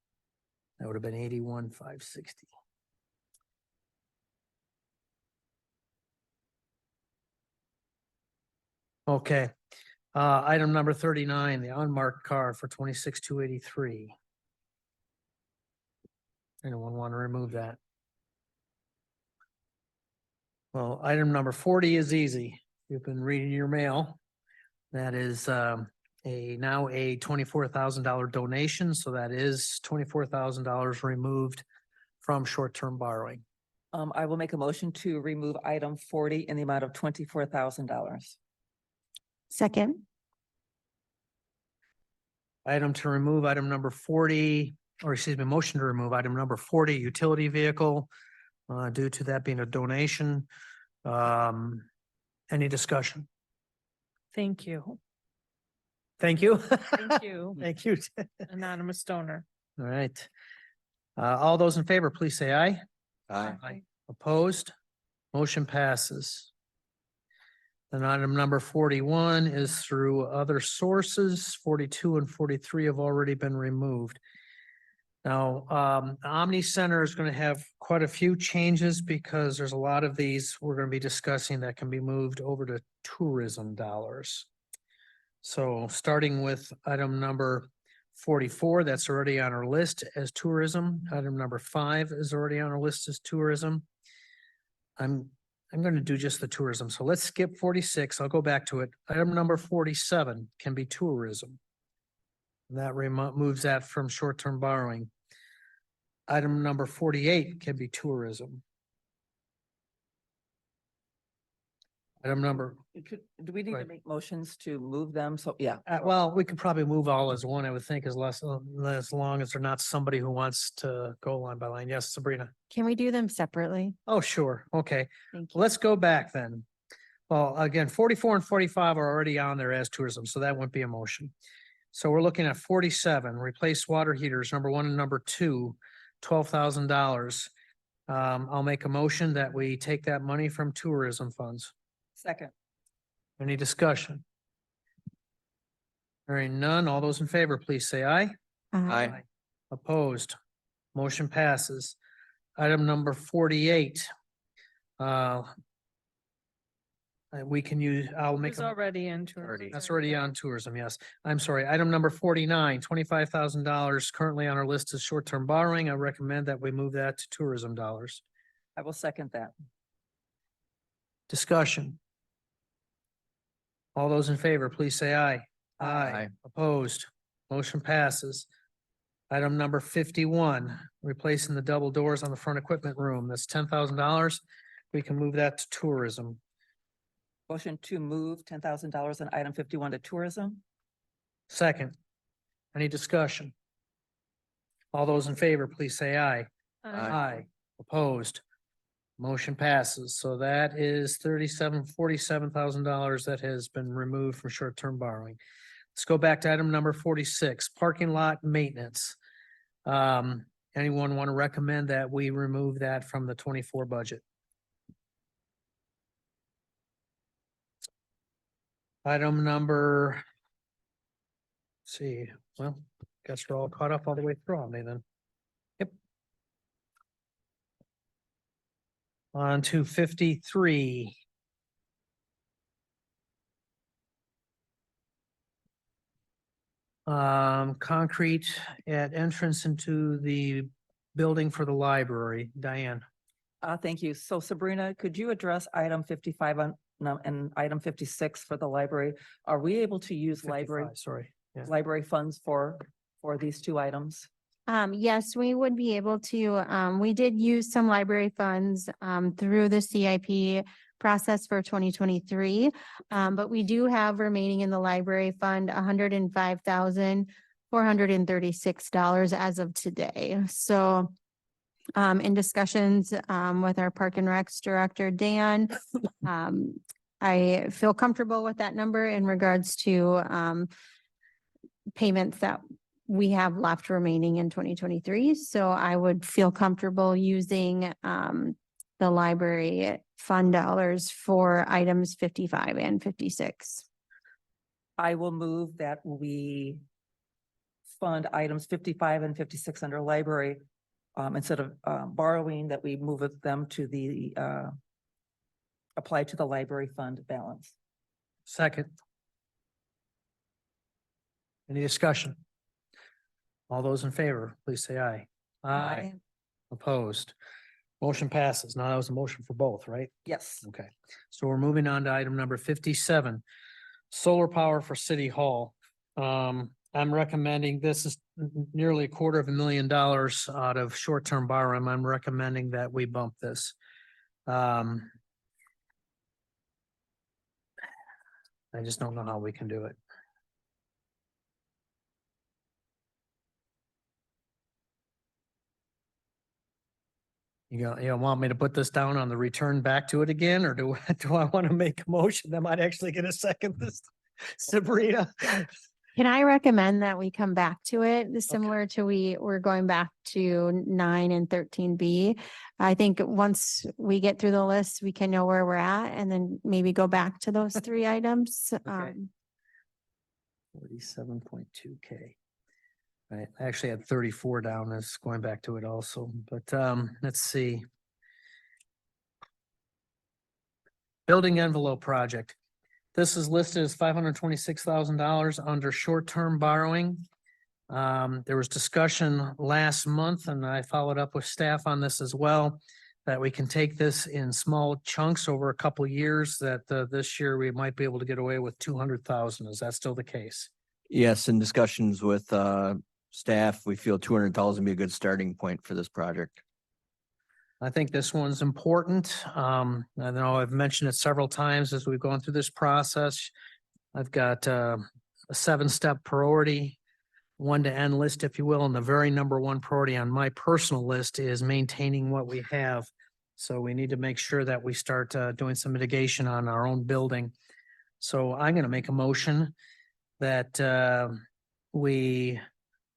That would have been 81,560. Okay, item number 39, the unmarked car for 26,283. Anyone want to remove that? Well, item number 40 is easy. You've been reading your mail. That is now a $24,000 donation, so that is $24,000 removed from short-term borrowing. I will make a motion to remove item 40 in the amount of $24,000. Second, Item to remove, item number 40, or excuse me, motion to remove item number 40, utility vehicle, due to that being a donation. Any discussion? Thank you. Thank you. Thank you, Thank you. anonymous donor. All right. All those in favor, please say aye. Aye. Opposed? Motion passes. Then item number 41 is through other sources. 42 and 43 have already been removed. Now, the Omni Center is going to have quite a few changes because there's a lot of these we're going to be discussing that can be moved over to tourism dollars. So starting with item number 44, that's already on our list as tourism. Item number 5 is already on our list as tourism. I'm going to do just the tourism. So let's skip 46. I'll go back to it. Item number 47 can be tourism. That moves that from short-term borrowing. Item number 48 can be tourism. Item number, Do we need to Right. make motions to move them? So, yeah. well, we could probably move all as one, I would think, as long as they're not somebody who wants to go line by line. Yes, Sabrina? can we do them separately? Oh, sure. Okay. Thank you. Let's go back then. Well, again, 44 and 45 are already on there as tourism, so that wouldn't be a motion. So we're looking at 47, replace water heaters, number 1 and number 2, $12,000. I'll make a motion that we take that money from tourism funds. Second. Any discussion? Hearing none, all those in favor, please say aye. Aye. Opposed? Motion passes. Item number 48. We can use, I'll make. It's a- already in tourism. That's already on tourism, yes. I'm sorry. Item number 49, $25,000 currently on our list is short-term borrowing. I recommend that we move that to tourism dollars. I will second that. Discussion. All those in favor, please say aye. Aye. Opposed? Motion passes. Item number 51, replacing the double doors on the front equipment room. That's $10,000. We can move that to tourism. Motion to move $10,000 on item 51 to tourism. Second. Any discussion? All those in favor, please say aye. Aye. Opposed? Motion passes. So that is $47,000 that has been removed from short-term borrowing. Let's go back to item number 46, parking lot maintenance. Anyone want to recommend that we remove that from the 24 budget? Item number. Let's see, well, guess we're all caught up all the way through on me then. Yep. On to 53. Concrete at entrance into the building for the library. Diane. Thank you. So Sabrina, could you address item 55 and item 56 for the library? Are we able to use 55, sorry. Yeah. library funds for these two items? Yes, we would be able to, we did use some library funds, through the CIP process for 2023. But we do have remaining in the library fund, $105,436 as of today. So, in discussions, with our Park and Recs Director, Dan, I feel comfortable with that number in regards to, payments that we have left remaining in 2023. So I would feel comfortable using the library fund dollars for items 55 and 56. I will move that we fund items 55 and 56 under library. Instead of borrowing, that we move them to the apply to the library fund balance. Second. Any discussion? All those in favor, please say aye. Opposed. Motion passes. Now that was a motion for both, right? Yes. Okay, so we're moving on to item number 57. Solar power for City Hall. I'm recommending, this is nearly $250,000 out of short-term borrowing. I'm recommending that we bump this. I just don't know how we can do it. You want me to put this down on the return back to it again, or do I want to make a motion that might actually get a second this? Sabrina? Can I recommend that we come back to it, similar to we're going back to 9 and 13B? I think once we get through the list, we can know where we're at and then maybe go back to those three items. Okay. 47.2K. Right, I actually had 34 down as going back to it also, but let's see. Building envelope project. This is listed as $526,000 under short-term borrowing. There was discussion last month, and I followed up with staff on this as well, that we can take this in small chunks over a couple of years, that this year we might be able to get away with 200,000. Is that still the case? Yes, in discussions with staff, we feel 200,000 would be a good starting point for this project. I think this one's important. I know I've mentioned it several times as we've gone through this process. I've got a 7-step priority, 1 to N list, if you will, and the very number 1 priority on my personal list is maintaining what we have. So we need to make sure that we start doing some mitigation on our own building. So I'm going to make a motion that we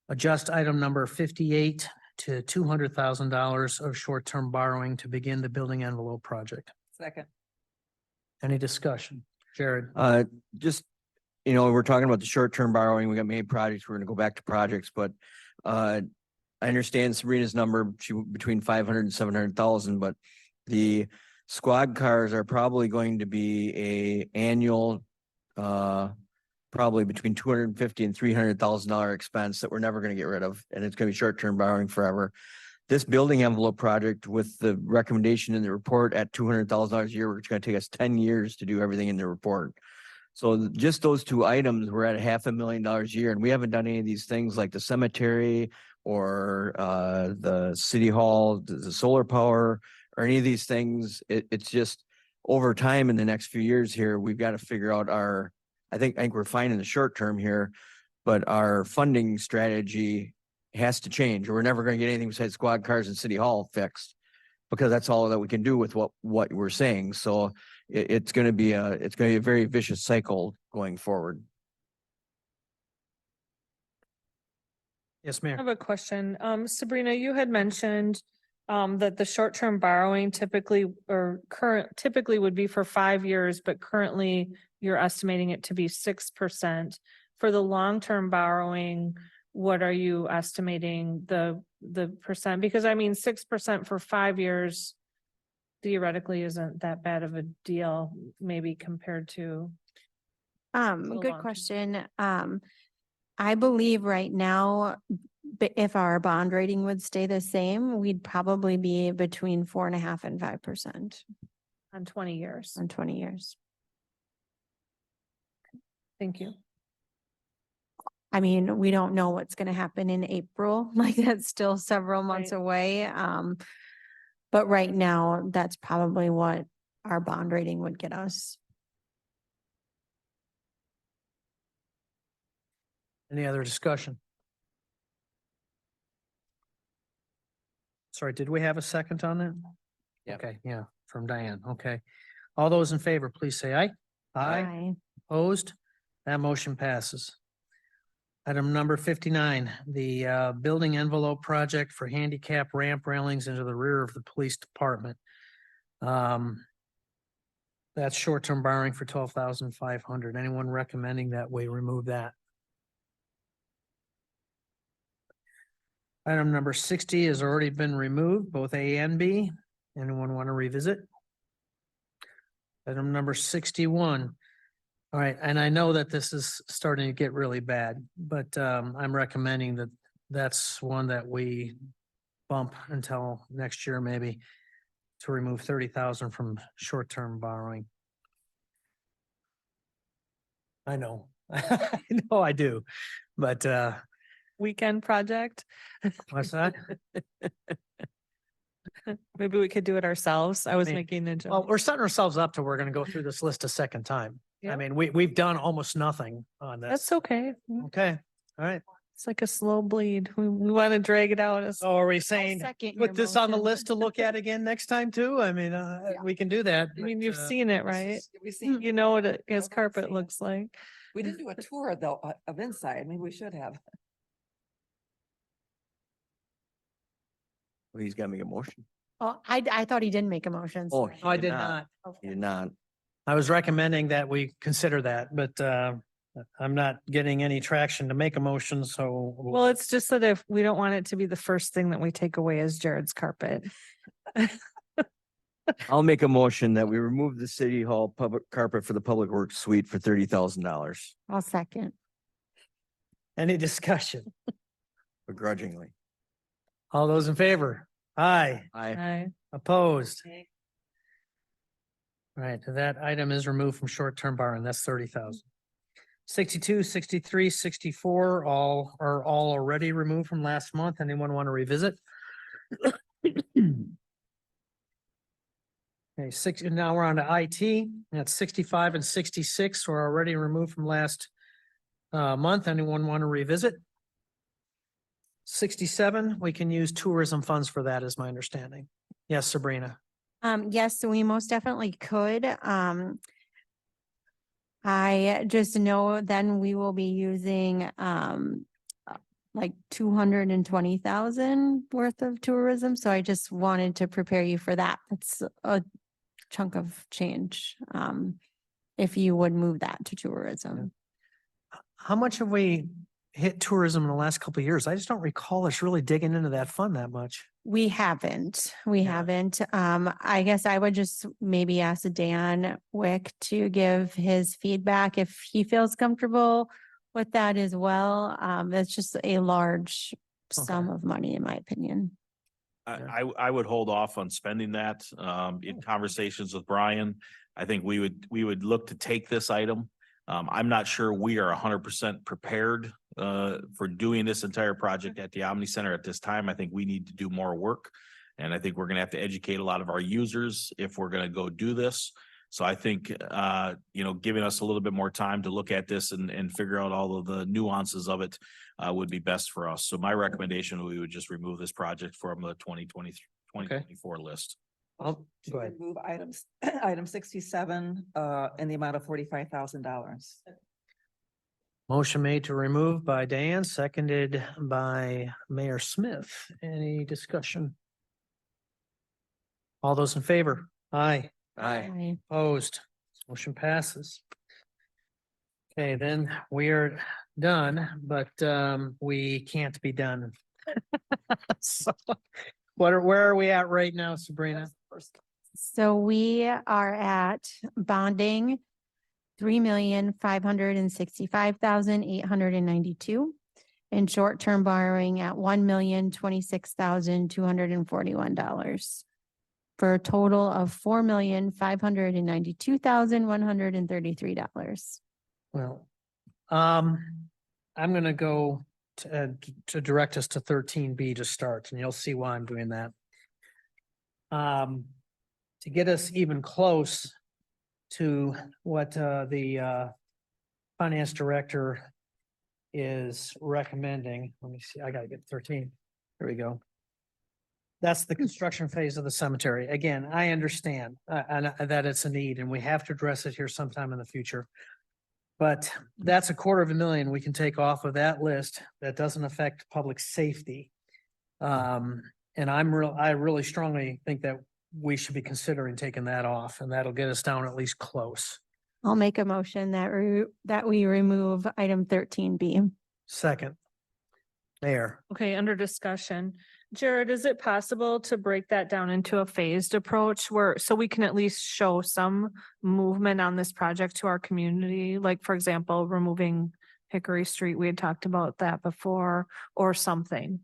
adjust item number 58 to $200,000 of short-term borrowing to begin the building envelope project. Second. Any discussion? Jared? Just, we're talking about the short-term borrowing. We got many projects. We're gonna go back to projects, but I understand Sabrina's number, between 500 and 700,000, but the squad cars are probably going to be a annual, probably between $250,000 and $300,000 expense that we're never going to get rid of, and it's going to be short-term borrowing forever. This building envelope project, with the recommendation in the report at $200,000 a year, it's going to take us 10 years to do everything in the report. So just those 2 items, we're at $500,000 a year, and we haven't done any of these things like the cemetery or the city hall, the solar power, or any of these things. It's just over time in the next few years here, we've got to figure out I think we're fine in the short term here, but our funding strategy has to change, or we're never going to get anything besides squad cars and city hall fixed, because that's all that we can do with what we're saying. So it's going to be a very vicious cycle going forward. Yes, I ma'am. have a question. Sabrina, you had mentioned that the short-term borrowing typically would be for 5 years, but currently you're estimating it to be 6%. For the long-term borrowing, what are you estimating the percent? Because 6% for 5 years theoretically isn't that bad of a deal, maybe compared to. Good long-term. question. I believe right now, if our bond rating would stay the same, we'd probably be between 4.5% and 5% On 20 years. on 20 years. Thank you. We don't know what's going to happen in April, like that's still several months Right. away. But right now, that's probably what our bond rating would get us. Any other discussion? Sorry, did we have a second on that? Yeah. Okay, yeah, from Diane. Okay. All those in favor, please say aye. Aye. Opposed? That motion passes. Item number 59, the building envelope project for handicap ramp railings into the rear of the police department. That's short-term borrowing for 12,500. Anyone recommending that we remove that? Item number 60 has already been removed, both A and B. Anyone want to revisit? Item number 61. All right, and I know that this is starting to get really bad, but I'm recommending that that's one that we bump until next year maybe to remove 30,000 from short-term borrowing. I know, I know I do, but Weekend project. what's that? Maybe we could do it ourselves. I was mean, making a Well, joke. we're setting ourselves up to, we're gonna go through this list a second time. I Yeah. mean, we've done almost nothing on this. That's okay. Okay, all right. It's like a slow bleed. We want to drag it out as. So are we saying, second put your this on the motion. list to look at again next time too? I mean, we can do that. I mean, but, you've seen it, right? We see, You know what it- his I've carpet seen it. looks like. we didn't do a tour though of inside. Maybe we should have. He's got to make a motion. Oh, I thought he didn't make a motion. Oh, sorry. No, I did not. He did not. I was recommending that we consider that, but I'm not getting any traction to make a motion, so. Well, it's just that if we don't want it to be the first thing that we take away as Jared's carpet. I'll make a motion that we remove the city hall public carpet for the public works suite for $30,000 I'll second. Any discussion? begrudgingly. All those in favor? Aye. I, Opposed? All right, that item is removed from short-term borrowing. That's 30,000. 62, 63, 64, all are all already removed from last month. Anyone want to revisit? Okay, now we're on to IT. That's 65 and 66 were already removed from last month. Anyone want to revisit? 67, we can use tourism funds for that, is my understanding. Yes, Sabrina. Yes, we most definitely could. I just know then we will be using, like 220,000 worth of tourism. So I just wanted to prepare you for that. That's a chunk of change. If you would move that to tourism. How much have we hit tourism in the last couple of years? I just don't recall us really digging into that fund that much. We haven't. We Yeah. haven't. I guess I would just maybe ask Dan Wick to give his feedback if he feels comfortable with that as well. It's just a large sum Okay. of money, in my opinion. I would hold off on spending that, in conversations with Brian. I think we would look to take this item. I'm not sure we are 100% prepared, for doing this entire project at the Omni Center at this time. I think we need to do more work. And I think we're gonna have to educate a lot of our users if we're gonna go do this. So I think, giving us a little bit more time to look at this and figure out all of the nuances of it, would be best for us. So my recommendation, we would just remove this project from the 2024 list. Go ahead. Remove items, item 67, in the amount of $45,000. Motion made to remove by Dan, seconded by Mayor Smith. Any discussion? All those in favor? Aye. I, Opposed? Motion passes. Okay, then we are done, but we can't be done. So, where are we at right now, Sabrina? So we are at bonding, 3,565,892. And short-term borrowing at $1,026,241. For a total of $4,592,133. Well, I'm gonna go to direct us to 13B to start, and you'll see why I'm doing that. To get us even close to what the finance director is recommending. Let me see, I gotta get 13. There we go. That's the construction phase of the cemetery. Again, I understand and that it's a need and we have to address it here sometime in the future. But that's $250,000 we can take off of that list that doesn't affect public safety. And I really strongly think that we should be considering taking that off and that'll get us down at least close. I'll make a motion that we remove item 13B. Second, Mayor. Okay, under discussion, Jared, is it possible to break that down into a phased approach where, so we can at least show some movement on this project to our community? Like, for example, removing Hickory Street, we had talked about that before, or something.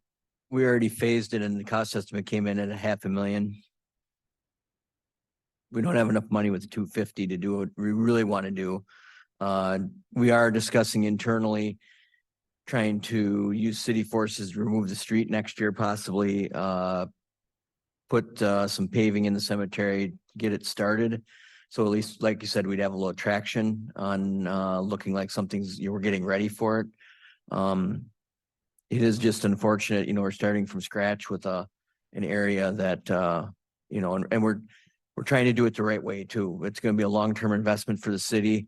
We already phased it and the cost estimate came in at $500,000. We don't have enough money with 250 to do what we really want to do. We are discussing internally trying to use city forces to remove the street next year, possibly, put, some paving in the cemetery, get it started. So at least, like you said, we'd have a little traction on, looking like something's, we're getting ready for it. It is just unfortunate, we're starting from scratch with an area that, and we're trying to do it the right way too. It's going to be a long-term investment for the city.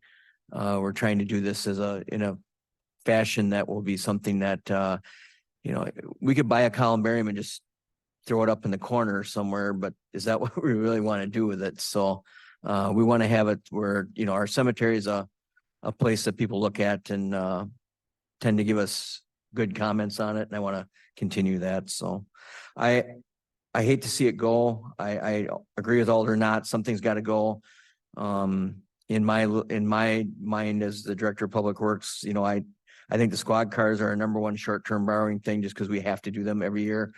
We're trying to do this in a fashion that will be something that, we could buy a columbarium and just throw it up in the corner somewhere, but is that what we really want to do with it? So, we want to have it where, our cemetery is a place that people look at and, tend to give us good comments on it. And I want to continue that. So I hate to see it go. I agree with Alder Knott. Something's got to go. In my mind as the Director of Public Works, I think the squad cars are our number one short-term borrowing thing just because we have to do them every year.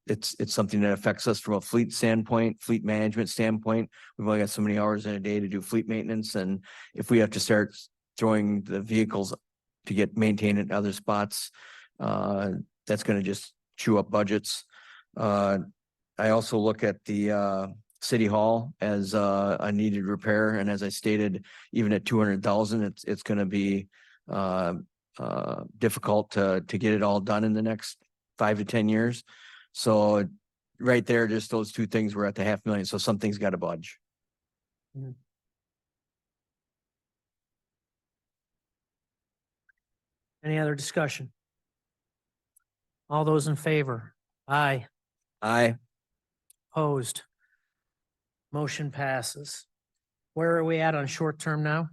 It's something that affects us from a fleet standpoint, fleet management standpoint. We've only got so many hours in a day to do fleet maintenance. And if we have to start throwing the vehicles to get maintained in other spots, that's going to just chew up budgets. I also look at the City Hall as a needed repair. And as I stated, even at 200,000, it's going to be difficult to get it all done in the next 5 to 10 years. So right there, just those two things, we're at the $500,000. So something's got to budge. Any other discussion? All those in favor? Aye. Aye. Opposed? Motion passes. Where are we at on short term now?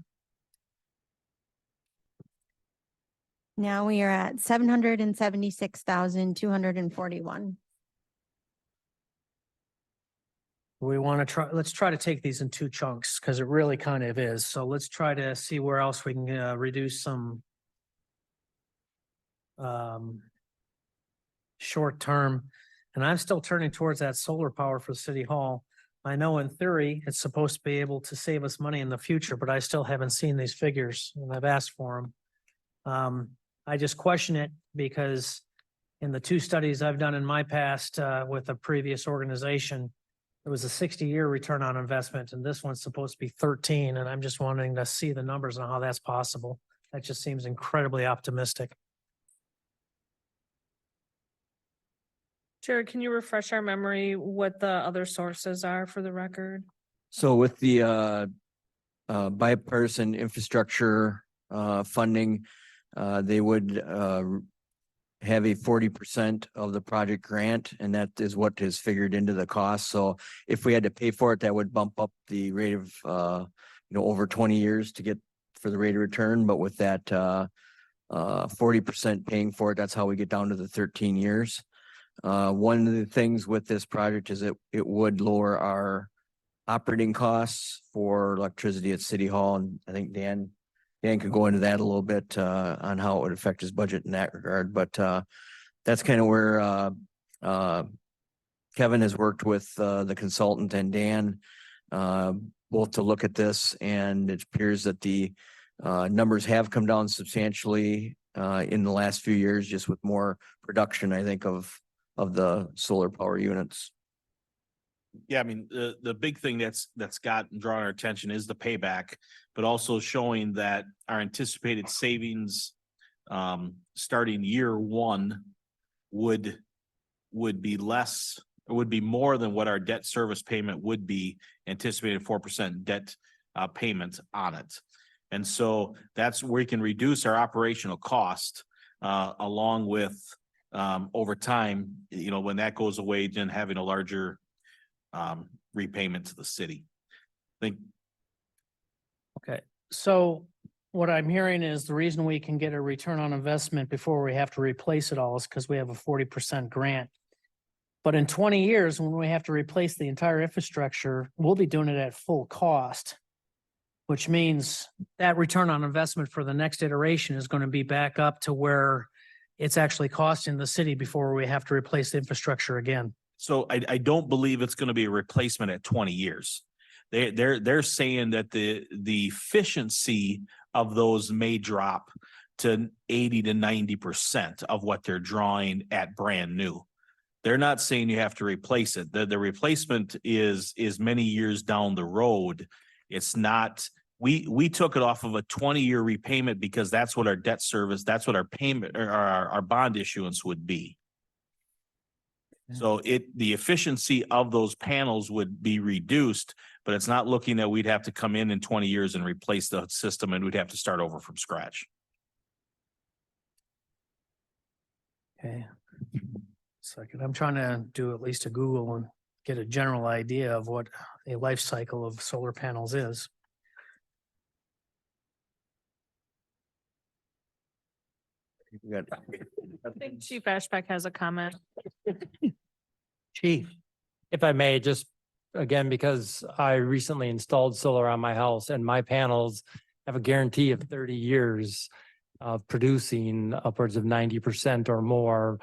Now we are at 776,241. We want to try, let's try to take these in two chunks because it really kind of is. So let's try to see where else we can reduce some short term. And I'm still turning towards that solar power for City Hall. I know in theory, it's supposed to be able to save us money in the future, but I still haven't seen these figures and I've asked for them. I just question it because in the two studies I've done in my past with a previous organization, it was a 60-year return on investment and this one's supposed to be 13. And I'm just wanting to see the numbers and how that's possible. That just seems incredibly optimistic. Jared, can you refresh our memory what the other sources are for the record? So with the bipartisan infrastructure funding, they would have a 40% of the project grant, and that is what is figured into the cost. So if we had to pay for it, that would bump up the rate of over 20 years to get for the rate of return. But with that 40% paying for it, that's how we get down to the 13 years. One of the things with this project is it would lower our operating costs for electricity at City Hall. And I think Dan could go into that a little bit on how it would affect his budget in that regard. But that's kind of where Kevin has worked with the consultant and Dan both to look at this. And it appears that the numbers have come down substantially in the last few years, just with more production, I think, of the solar power units. Yeah, I mean, the big thing that's got and drawn our attention is the payback, but also showing that our anticipated savings starting year one would be less, or would be more than what our debt service payment would be, anticipated 4% debt payment on it. And so that's where we can reduce our operational cost along with over time, when that goes away, then having a larger repayment to the city. I think. Okay, so what I'm hearing is the reason we can get a return on investment before we have to replace it all is because we have a 40% grant. But in 20 years, when we have to replace the entire infrastructure, we'll be doing it at full cost. Which means that return on investment for the next iteration is going to be back up to where it's actually costing the city before we have to replace the infrastructure again. So I don't believe it's gonna be a replacement at 20 years. They're saying that the efficiency of those may drop to 80 to 90% of what they're drawing at brand new. They're not saying you have to replace it. The replacement is many years down the road. It's not, we took it off of a 20-year repayment because that's what our debt service, that's what our payment or our bond issuance would be. So the efficiency of those panels would be reduced, but it's not looking that we'd have to come in 20 years and replace the system and we'd have to start over from scratch. Okay. Second, I'm trying to do at least a Google and get a general idea of what a life cycle of solar panels is. We got- I think Chief Ashbeck has a comment. Chief, If I may, just again, because I recently installed solar on my house and my panels have a guarantee of 30 years of producing upwards of 90% or more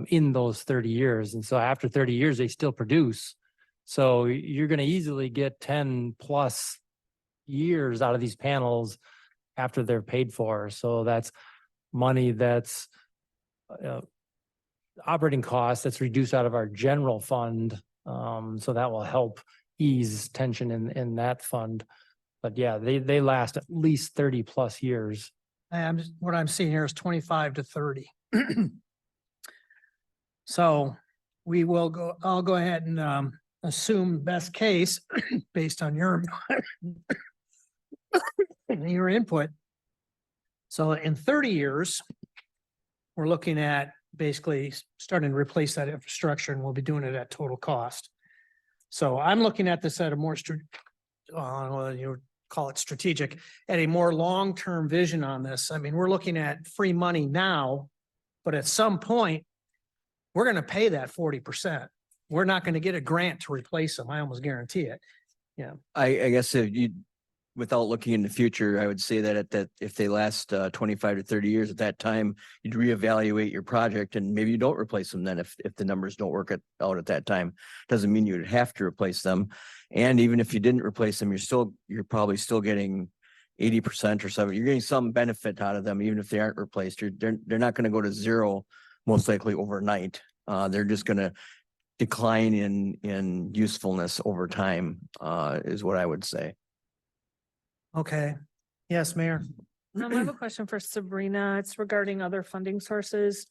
in those 30 years. And so after 30 years, they still produce. So you're going to easily get 10 plus years out of these panels after they're paid for. So that's money that's operating costs that's reduced out of our general fund. So that will help ease tension in that fund. But yeah, they last at least 30 plus years. what I'm seeing here is 25 to 30. So I'll go ahead and assume best case based on your your input. So in 30 years, we're looking at basically starting to replace that infrastructure, and we'll be doing it at total cost. So I'm looking at this at a more you call it strategic, at a more long-term vision on this. I mean, we're looking at free money now, but at some point, we're going to pay that 40%. We're not going to get a grant to replace them. I almost guarantee it. I guess if you, without looking in the future, I would say that if they last 25 to 30 years, at that time, you'd reevaluate your project and maybe you don't replace them then if the numbers don't work out at that time. Doesn't mean you'd have to replace them. And even if you didn't replace them, you're probably still getting 80% or something. You're getting some benefit out of them, even if they aren't replaced. They're not going to go to zero, most likely overnight. They're just going to decline in usefulness over time, is what I would say. Okay. Yes, Mayor. I have a question for Sabrina. It's regarding other funding sources.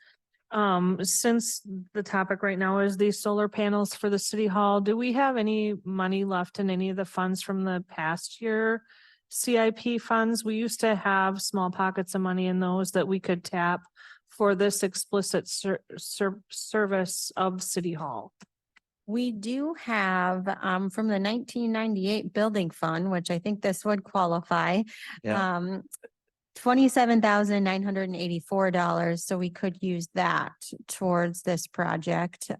Since the topic right now is these solar panels for the city hall, do we have any money left in any of the funds from the past year CIP funds? We used to have small pockets of money in those that we could tap for this explicit service of city hall. We do have from the 1998 building fund, which I think this would qualify. Yeah. $27,984. So we could use that towards this project.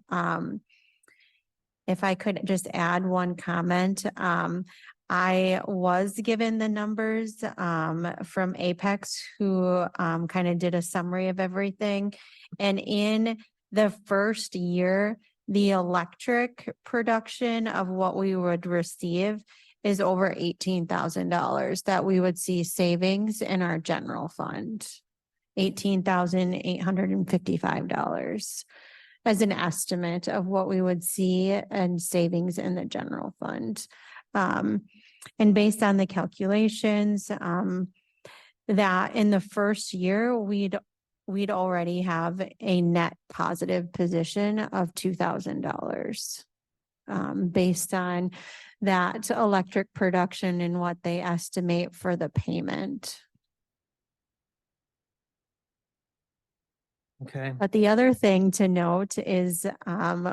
If I could just add one comment, I was given the numbers from Apex, who kind of did a summary of everything. And in the first year, the electric production of what we would receive is over $18,000 that we would see savings in our general fund. $18,855 as an estimate of what we would see in savings in the general fund. And based on the calculations, that in the first year, we'd already have a net positive position of $2,000. Based on that electric production and what they estimate for the payment. Okay. But the other thing to note is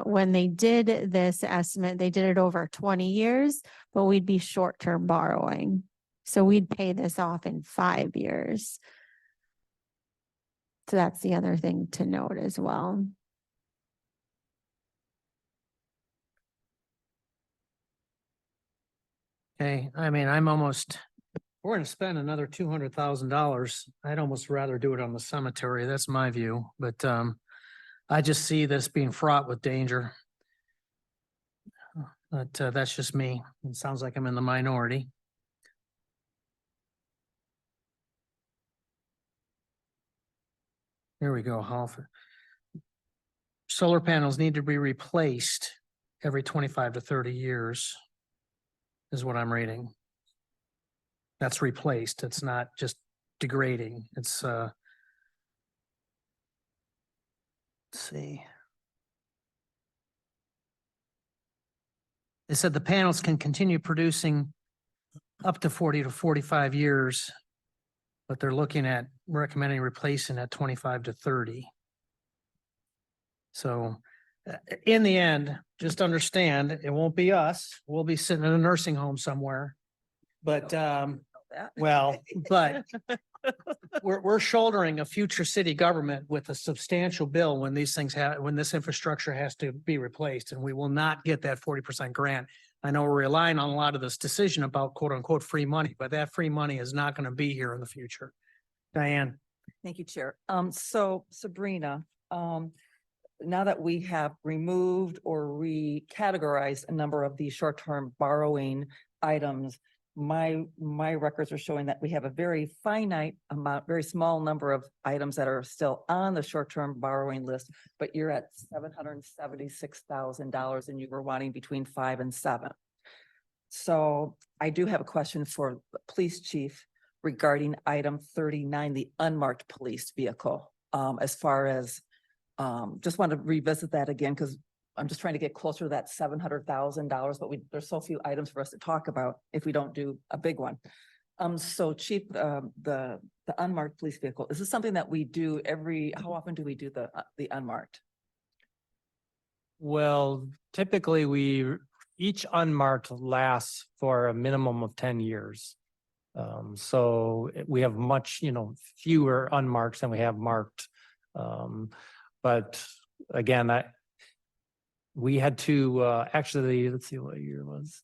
when they did this estimate, they did it over 20 years, but we'd be short-term borrowing. So we'd pay this off in 5 years. So that's the other thing to note as well. Okay, I mean, we're gonna spend another $200,000. I'd almost rather do it on the cemetery. That's my view, but I just see this being fraught with danger. But that's just me. It sounds like I'm in the minority. Here we go, Half. Solar panels need to be replaced every 25 to 30 years is what I'm reading. That's replaced. It's not just degrading. It's let's see. They said the panels can continue producing up to 40 to 45 years, but they're looking at recommending replacing at 25 to 30. So in the end, just understand, it won't be us. We'll be sitting in a nursing home somewhere. But That. well, but we're shouldering a future city government with a substantial bill when these things when this infrastructure has to be replaced, and we will not get that 40% grant. I know we're relying on a lot of this decision about quote unquote free money, but that free money is not going to be here in the future. Diane. Thank you, Chair. So Sabrina, now that we have removed or recategorized a number of these short-term borrowing items, my records are showing that we have a very finite amount, very small number of items that are still on the short-term borrowing list, but you're at $776,000 and you were wanting between 5 and 7. So I do have a question for the police chief regarding item 39, the unmarked police vehicle. As far as, just want to revisit that again, because I'm just trying to get closer to that $700,000, but there's so few items for us to talk about if we don't do a big one. So chief, the unmarked police vehicle, is this something that we do how often do we do the unmarked? Well, typically each unmarked lasts for a minimum of 10 years. So we have much, fewer unmarked than we have marked. But again, we had to, actually, let's see what year it was.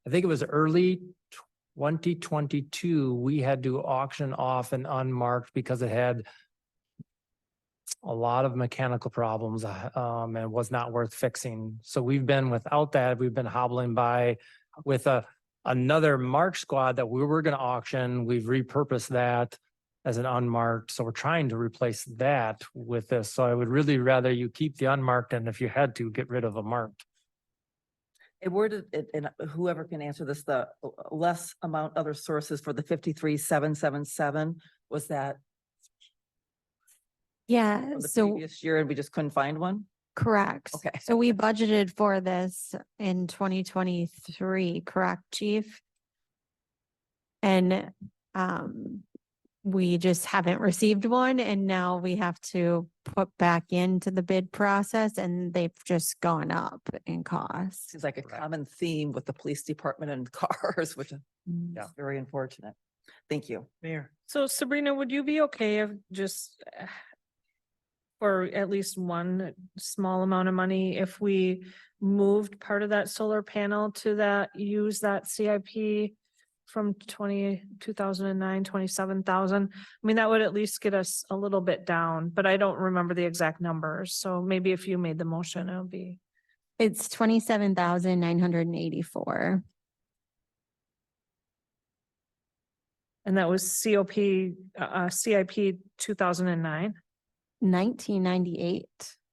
I think it was early 2022. We had to auction off an unmarked because it had a lot of mechanical problems, and was not worth fixing. So we've been without that. We've been hobbling by with another marked squad that we were going to auction. We've repurposed that as an unmarked. So we're trying to replace that with this. So I would really rather you keep the unmarked, and if you had to, get rid of a marked. And where did it, and whoever can answer this, the less amount other sources for the 53,777, was that Yeah, from the so previous year and we just couldn't find one? correct. Okay. So we budgeted for this in 2023, correct, chief? And we just haven't received one, and now we have to put back into the bid process, and they've just gone up in cost. Seems like a Correct. common theme with the police department and cars, which is Yeah. very unfortunate. Thank you. Mayor. So Sabrina, would you be okay if just for at least one small amount of money, if we moved part of that solar panel to use that CIP from 2009, 27,000? I mean, that would at least get us a little bit down, but I don't remember the exact numbers. So maybe if you made the motion, it'll be. It's 27,984. And that was CIP 2009. 1998.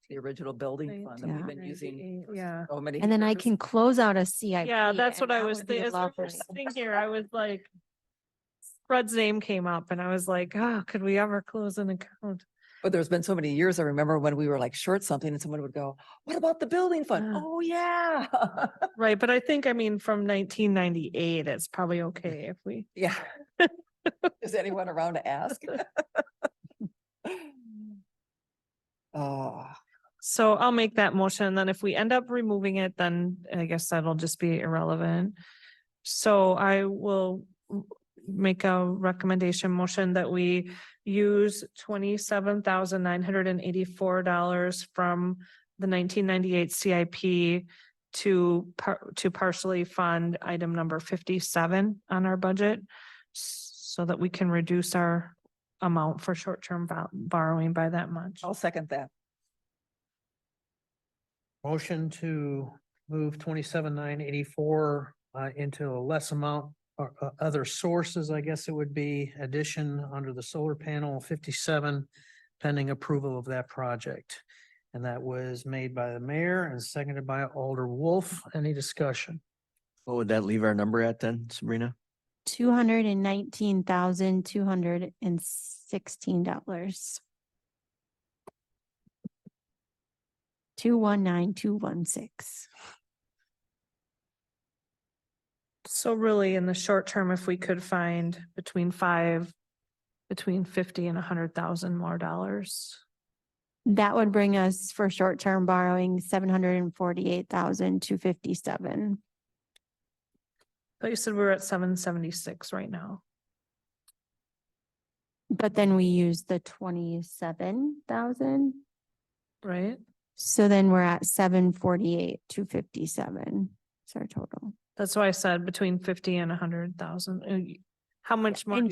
The original building Right. fund that we've been Yeah. using for Yeah. so many And then I years. can close out a CIP. Yeah, that's and what I that was would be thinking. As the lovely. first thing here, I was like, Fred's name came up and I was like, oh, could we ever close an account? But there's been so many years. I remember when we were like short something and someone would go, what about the building fund? Yeah. Oh, yeah. Right, but I think, I mean, from 1998, it's probably okay if we. Yeah. Is anyone around to ask? Oh, So I'll make that motion, and then if we end up removing it, then I guess that'll just be irrelevant. So I will make a recommendation motion that we use $27,984 from the 1998 CIP to partially fund item number 57 on our budget so that we can reduce our amount for short-term borrowing by that much. I'll second that. Motion to move 27,984 into a less amount or other sources, I guess it would be addition under the solar panel 57 pending approval of that project. And that was made by the mayor and seconded by Alder Wolf. Any discussion? What would that leave our number at then, Sabrina? $219,216. 219,216. So really, in the short term, if we could find between 50 and 100,000 more dollars. That would bring us for short-term borrowing, 748,257. But you said we're at 776 right now. But then we use the 27,000. Right? So then we're at 748,257. Is our total. That's why I said between 50 and 100,000. How much more? In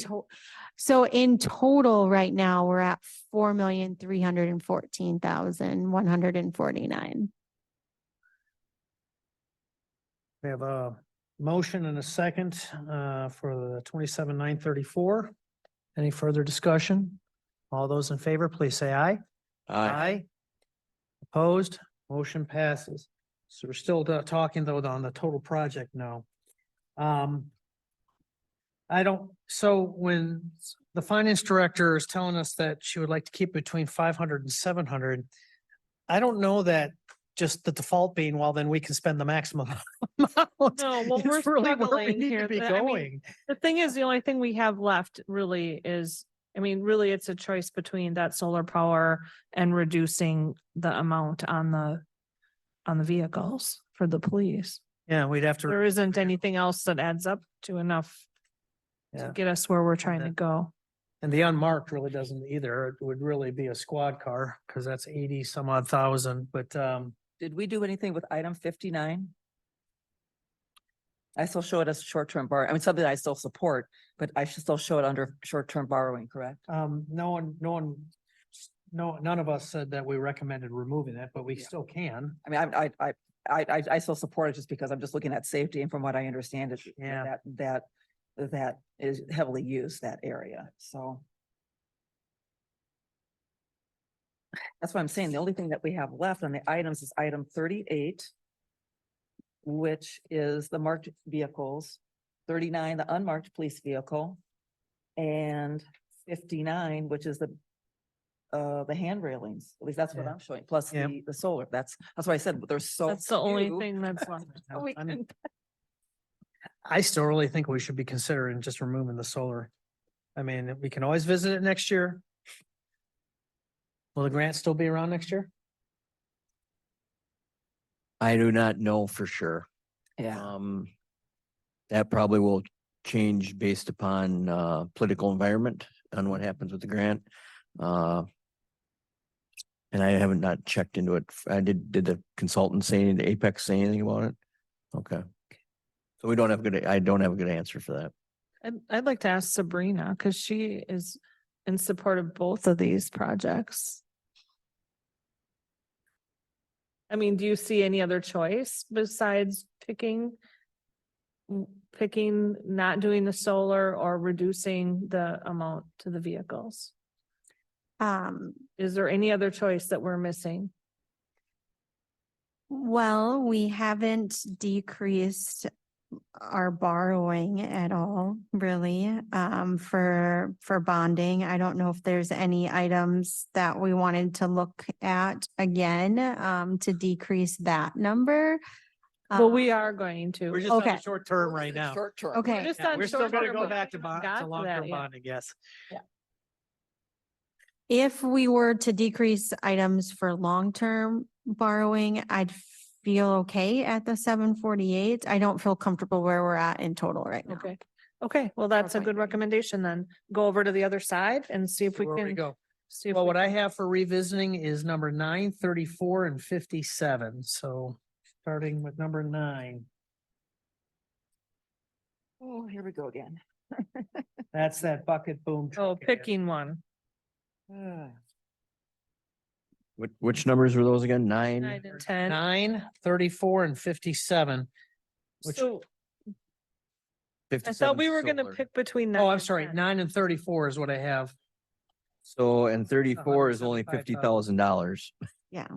so in total, right now, we're at 4,314,149. We have a motion and a second for the 27,934. Any further discussion? All those in favor, please say aye. Aye. Opposed, motion passes. So we're still talking though on the total project now. So when the finance director is telling us that she would like to keep between 500 and 700, I don't know that just the default being, well, then we can spend the maximum amount. No, well, we're It's really where we struggling need here. to be I mean, going. The thing is, the only thing we have left really is, I mean, really, it's a choice between that solar power and reducing the amount on the vehicles for the police. Yeah, we'd have to. There isn't anything else that adds up to enough Yeah. to get us where we're trying to that- go. And the unmarked really doesn't either. It would really be a squad car because that's 80 some odd thousand, but Did we do anything with item 59? I still show it as short-term borrow. I mean, something I still support, but I should still show it under short-term borrowing, correct? none of us said that we recommended removing it, but we Yeah. still can. I mean, I still support it just because I'm just looking at safety and from what I understand it. Yeah. That is heavily used, that area, so. That's what I'm saying. The only thing that we have left on the items is item 38, which is the marked vehicles, 39, the unmarked police vehicle, and 59, which is the hand railings. At least that's what Yeah. I'm showing, plus Yeah. the solar. That's why I said there's so. That's the only few. thing that's left. We I mean, can- I still really think we should be considering just removing the solar. I mean, we can always visit it next year. Will the grant still be around next year? I do not know for sure. Yeah, That probably will change based upon political environment on what happens with the grant. And I haven't not checked into it. Did the consultant say, did Apex say anything about it? Okay. So I don't have a good answer for that. I'd like to ask Sabrina, because she is in support of both of these projects. I mean, do you see any other choice besides picking not doing the solar or reducing the amount to the vehicles? Is there any other choice that we're missing? Well, we haven't decreased our borrowing at all, really, for bonding. I don't know if there's any items that we wanted to look at again, to decrease that number. Well, we are going to. We're just on the Okay. short term right now. Short term. Okay. We're just Yeah, on we're still short gonna term, go but back we to haven't bond, got to to long-term that yet. bonding, yes. If we were to decrease items for long-term borrowing, I'd feel okay at the 748. I don't feel comfortable where we're at in total right now. Okay, Okay, well, that's a fine. good recommendation then. Go over to the other side and see if we Where we can. go. See if Well, we what I can- have for revisiting is number 9, 34, and 57. So starting with number 9, Oh, here we go again. that's that bucket boom. Oh, truck again. picking one. Which numbers were those again? 9 9? and 10. 9, 34, and 57. which- So I 57 thought we were gonna solar. pick between. Oh, 9 I'm and sorry, 10. 9 and 34 is what I have. So, and 34 is only $50,000. Yeah.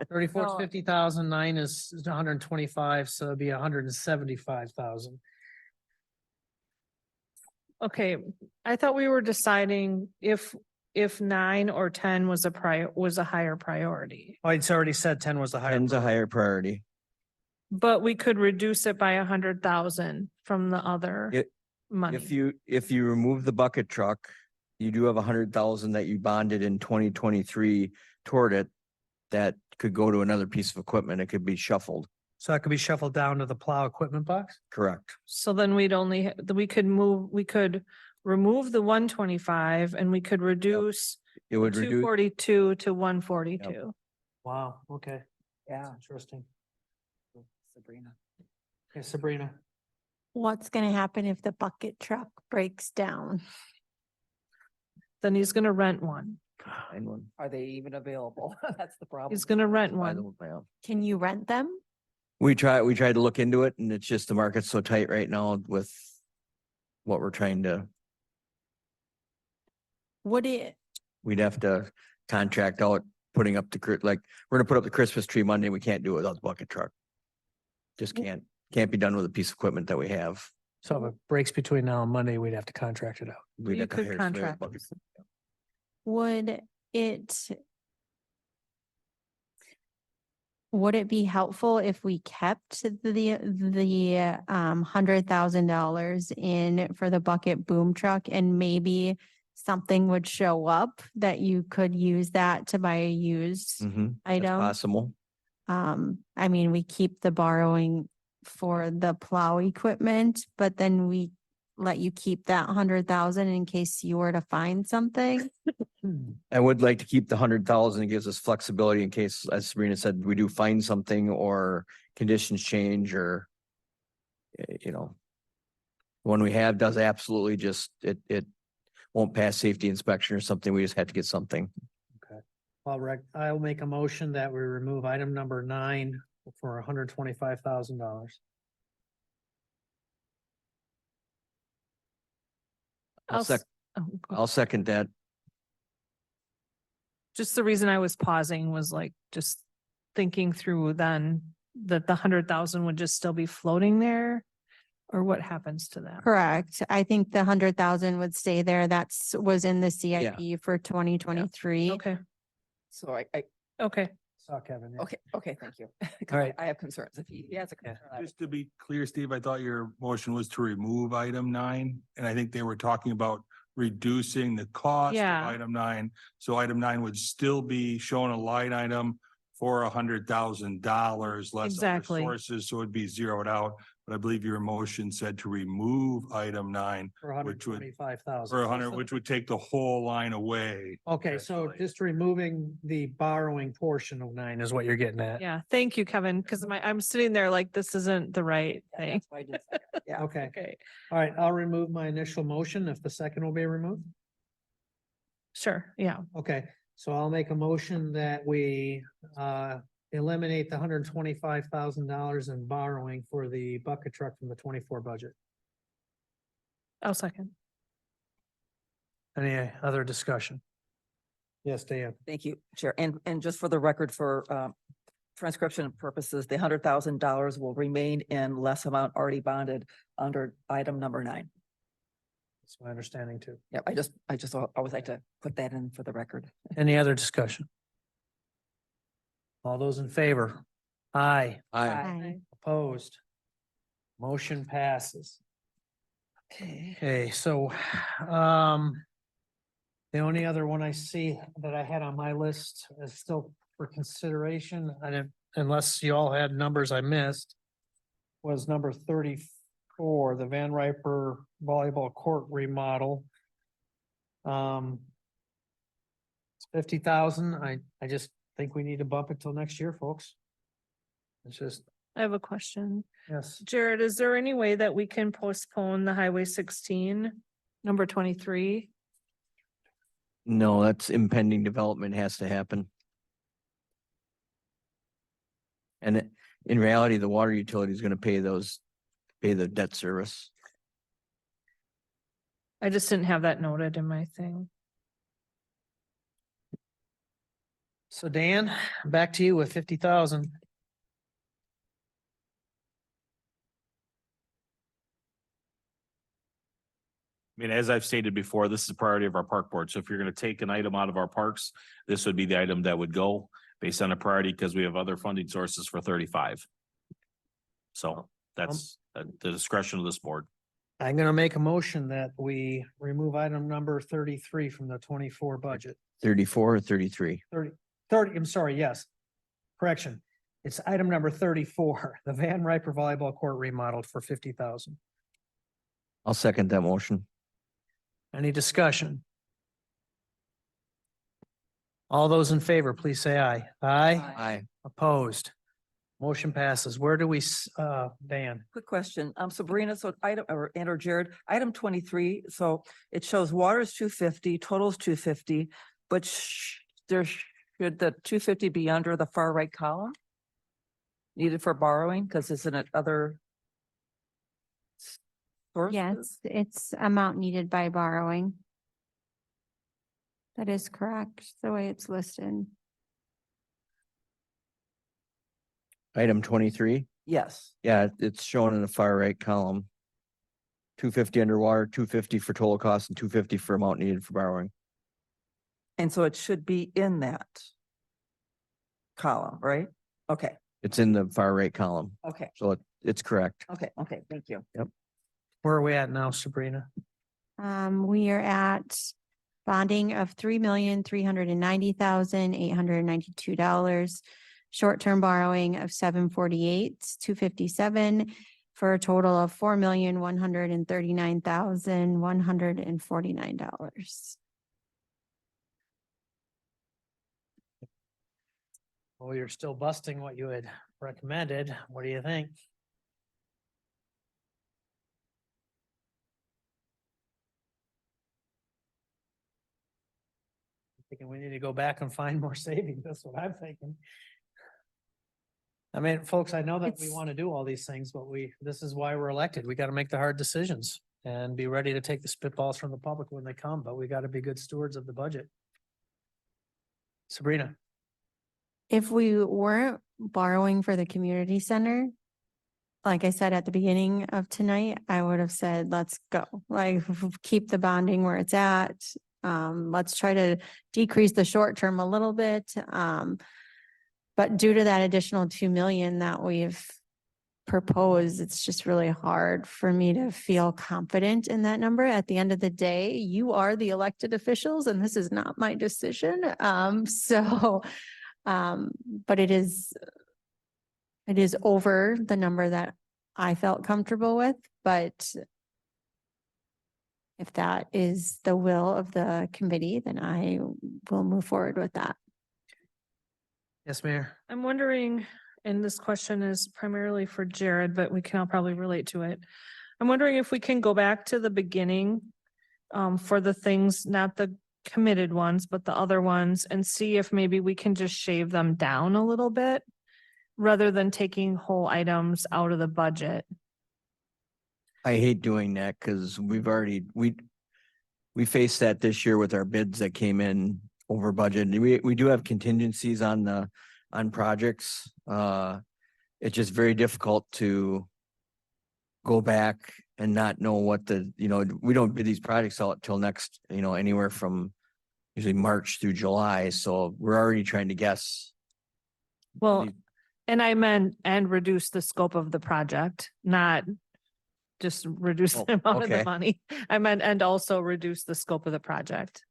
34 is Oh. 50,000, 9 is 125, so it'd be 175,000. Okay, I thought we were deciding if 9 or 10 was was a higher priority. Oh, it's already said 10 was the higher. 10's a priority. higher priority. But we could reduce it by 100,000 from the other It- money. If you remove the bucket truck, you do have 100,000 that you bonded in 2023 toward it. That could go to another piece of equipment. It could be shuffled. So that could be shuffled down to the plow equipment box? Correct. So then we could remove the 125 and we could reduce It would reduce, 242 to 142. Wow, okay, Yeah. interesting. Sabrina. Okay, Sabrina. What's gonna happen if the bucket truck breaks down? Then he's gonna rent one. find one. Are they even available? That's the problem. He's gonna rent Buy one. them with my own. Can you rent them? We tried to look into it and it's just the market's so tight right now with what we're trying to, Would it, we'd have to contract out putting up like, we're gonna put up the Christmas tree Monday. We can't do it without the bucket truck. Just can't be done with a piece of equipment that we have. So if it breaks between now and Monday, we'd have to contract it out. We'd You have to could hire somebody with a contract. bucket. would it be helpful if we kept the $100,000 in for the bucket boom truck and maybe something would show up that you could use that to buy a used Mhm, that's item? possible. I mean, we keep the borrowing for the plow equipment, but then we let you keep that 100,000 in case you were to find something. I would like to keep the 100,000. It gives us flexibility in case, as Sabrina said, we do find something or conditions change or one we have does absolutely just, it won't pass safety inspection or something. We just have to get something. I'll make a motion that we remove item number 9 for $125,000. I'll I'll s- sec- oh, go- I'll second that. Just the reason I was pausing was like, just thinking through then that the 100,000 would just still be floating there? Or what happens to that? Correct. I think the 100,000 would stay there. Was in the CIP for 2023. Okay, So okay. Saw Kevin. yeah. okay, thank you. 'Cause All right. I have concerns. If he has a concern. I would- Just to be clear, Steve, I thought your motion was to remove item 9, and I think they were talking about reducing the cost of Yeah. item 9. So item 9 would still be shown a line item for $100,000 less other Exactly. sources, so it'd be zeroed out. But I believe your motion said to remove item 9 For which would- $125,000. for 100, which would take the whole line away. Okay, so essentially. just removing the borrowing portion of 9 is what you're getting at. Yeah, thank you, Kevin, because I'm sitting there like, this isn't the right Yeah, thing. that's why I did second. Yeah. Okay, Okay, all right, I'll remove my initial motion if the second will be removed. sure, yeah. Okay, so I'll make a motion that we eliminate the $125,000 in borrowing for the bucket truck from the 24 budget. I'll second. Any other discussion? Yes, Dan. Thank you, Chair. And just for the record, for transcription purposes, the $100,000 will remain in less amount already bonded under item number 9. That's my understanding too. Yep, I just always like to put that in for the record. Any other discussion? All those in favor? Aye. Aye. Opposed? Motion passes. Okay, so, the only other one I see that I had on my list is still for consideration, I didn't, unless you all had numbers I missed, was number 34, the Van Riper volleyball court remodel. It's 50,000. I just think we need to bump it till next year, folks. It's just, I have a question. yes. Jared, is there any way that we can postpone the Highway 16, number 23? No, that's impending development has to happen. And in reality, the water utility is gonna pay the debt service. I just didn't have that noted in my thing. So Dan, back to you with 50,000. I mean, as I've stated before, this is a priority of our park board. So if you're gonna take an item out of our parks, this would be the item that would go based on a priority because we have other funding sources for 35. So that's at the discretion of this board. I'm gonna make a motion that we remove item number 33 from the 24 budget. 34 or 33? 30, I'm sorry, yes. Correction. It's item number 34, the Van Riper volleyball court remodeled for 50,000. I'll second that motion. Any discussion? All those in favor, please say aye. Aye. Aye. Opposed. Motion passes. Where do we, Dan? Quick question. Sabrina, so item, or Jared, item 23, so it shows water is 250, total is 250, but should the 250 be under the far right column? Needed for borrowing, because isn't it other? Sources? Yes, it's amount needed by borrowing. That is correct, the way it's listed. Item 23? Yes, Yeah, it's shown in the far right column. 250 underwater, 250 for total cost and 250 for amount needed for borrowing. and so it should be in that column, right? Okay, It's in the far right column, okay, so it's correct. okay, thank you. Where are we at now, Sabrina? We are at bonding of $3,390,892. Short-term borrowing of $748,257 for a total of $4,139,149. Well, you're still busting what you had recommended. What do you think? Thinking we need to go back and find more savings. That's what I'm thinking. I mean, folks, I know that we It's- want to do all these things, but this is why we're elected. We got to make the hard decisions and be ready to take the spitballs from the public when they come, but we got to be good stewards of the budget. Sabrina, If we weren't borrowing for the community center, like I said at the beginning of tonight, I would have said, let's go, like, keep the bonding where it's at. Let's try to decrease the short term a little bit. But due to that additional 2 million that we've proposed, it's just really hard for me to feel confident in that number. At the end of the day, you are the elected officials and this is not my decision. But it is over the number that I felt comfortable with, but if that is the will of the committee, then I will move forward with that. yes, Mayor. I'm wondering, and this question is primarily for Jared, but we can all probably relate to it. I'm wondering if we can go back to the beginning for the things, not the committed ones, but the other ones, and see if maybe we can just shave them down a little bit rather than taking whole items out of the budget. I hate doing that because we faced that this year with our bids that came in over budget. And we do have contingencies on projects. It's just very difficult to go back and not know what we don't bid these projects out till next, anywhere from usually March through July. So we're already trying to guess. Well, and I meant, and reduce the scope of the project, not just reduce Oh, the amount of the okay. money. I meant, and also reduce the scope of the project.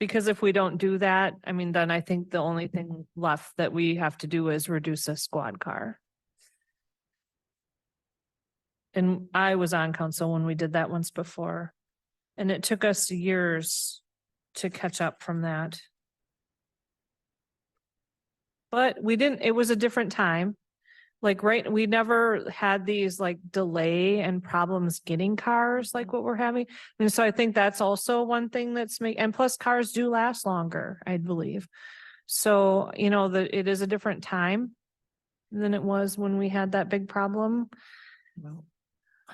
Because if we don't do that, I mean, then I think the only thing left that we have to do is reduce a squad car. And I was on council when we did that once before. And it took us years to catch up from that. But we didn't, it was a different time. Like, right, we never had these like delay and problems getting cars like what we're having. And so I think that's also one thing that's and plus cars do last longer, I believe. So, you know, it is a different time than it was when we had that big problem.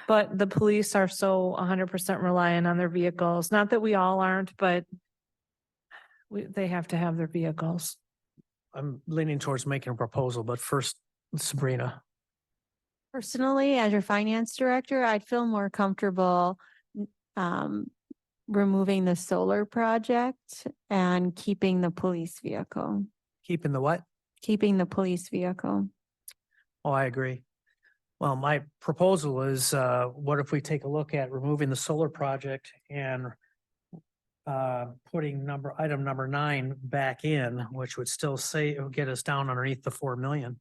But the police are so 100% reliant on their vehicles. Not that we all aren't, but they have to have their vehicles. I'm leaning towards making a proposal, but first Sabrina. Personally, as your finance director, I'd feel more comfortable removing the solar project and keeping the police vehicle, Keeping the what? keeping the police vehicle. Oh, I agree. Well, my proposal is, what if we take a look at removing the solar project and putting item number 9 back in, which would still say, it would get us down underneath the 4 million,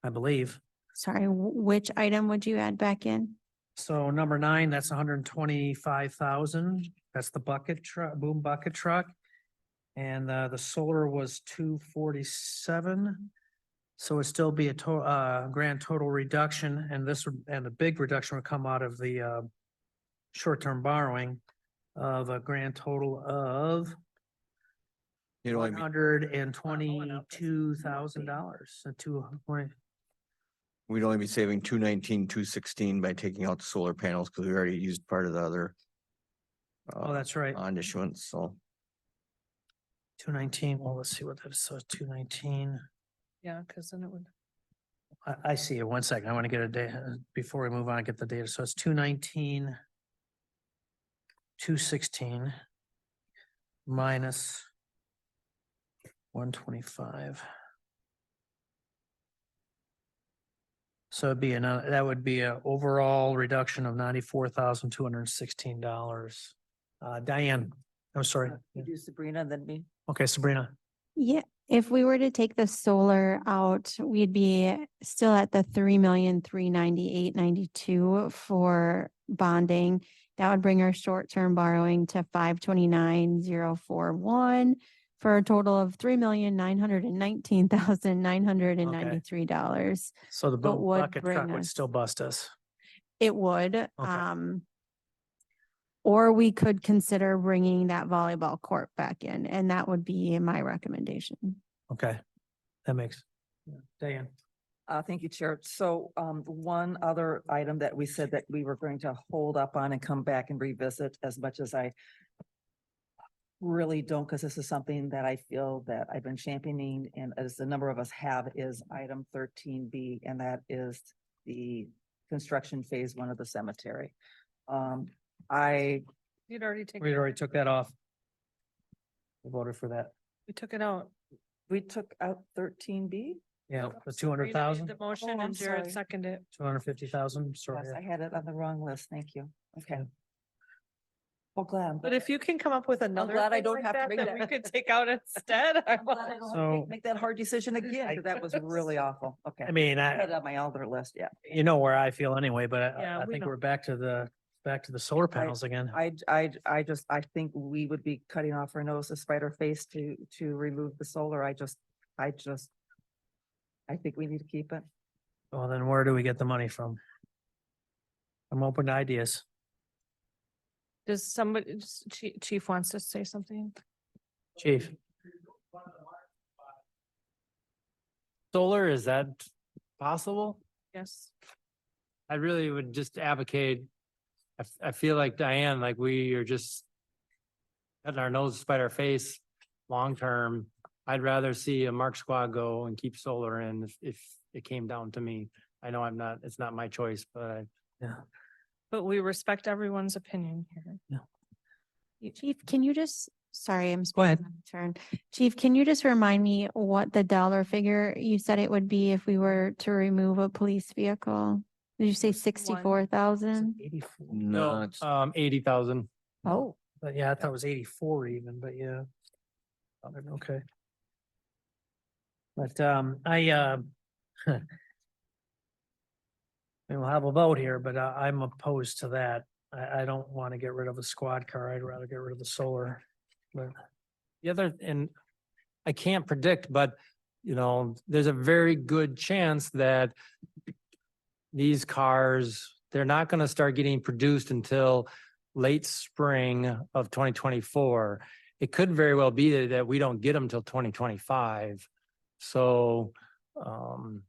I believe. Sorry, which item would you add back in? So number 9, that's 125,000. That's the bucket truck, boom bucket truck. And the solar was 247. So it'd still be a grand total reduction, and the big reduction would come out of the short-term borrowing of a grand total of You know, I mean, $122,000. we'd only be saving 219, 216 by taking out the solar panels because we already used part of the other. Oh, that's right. Bond issuance, so. 219. Well, let's see what that is. So 219. Yeah, because then it would. I see it. 1 second. I want to get a data before we move on, get the data. So it's 219, 216 minus 125. So it'd be that would be an overall reduction of $94,216. Diane, I'm sorry. You do Sabrina, then me. Okay, Sabrina. Yeah, if we were to take the solar out, we'd be still at the 3,398,92 for bonding. That would bring our short-term borrowing to 529,041 for a total of $3,919,993. So the But boom would bucket bring truck would us- still bust us. It would, or we could consider bringing that volleyball court back in, and that would be my recommendation. Okay, that makes, Diane. Thank you, Chair. So, one other item that we said that we were going to hold up on and come back and revisit, as much as I really don't, because this is something that I feel that I've been championing, and as a number of us have, is item 13B, and that is the construction phase 1 of the cemetery. You'd already taken. We already took that off. We voted for that. We took it out. We took out 13B. Yeah, the Sabrina made 200,000, The motion Oh, I'm and Jared sorry. seconded it. 250,000, sorry. Yes, I had it on the wrong list. Thank you. Okay. Well, glad. But if you can come up with another. glad I thing don't like have to that make that that. We could take out instead. I'm glad I don't have to So- make that hard decision again, because that was really awful. Okay. I mean, I had it on my other list, yeah. you know where I feel anyway, but Yeah, I we think know. we're back to the solar panels again. I think we would be cutting off our nose to spite our face to remove the solar. I think we need to keep it. Well, then where do we get the money from? I'm open to ideas. Does somebody, Chief wants to say something? Chief, Solar, is that possible? Yes. I really would just advocate. I feel like Diane, like we are just cutting our nose to spite our face long-term. I'd rather see a Mark Squad go and keep solar in if it came down to me. I know it's not my choice, but But we respect everyone's opinion here. Chief, can you just, sorry, I'm. Go ahead. speaking out of turn. Chief, can you just remind me what the dollar figure you said it would be if we were to remove a police vehicle? Did you say 64,000? 84. No, it's 80,000. Oh, But yeah, I thought it was 84 even, but yeah. Okay. But we'll have a vote here, but I'm opposed to that. I don't want to get rid of a squad car. I'd rather get rid of the solar. But The other, and I can't predict, but you know, there's a very good chance that these cars, they're not gonna start getting produced until late spring of 2024. It could very well be that we don't get them till 2025. So, I'm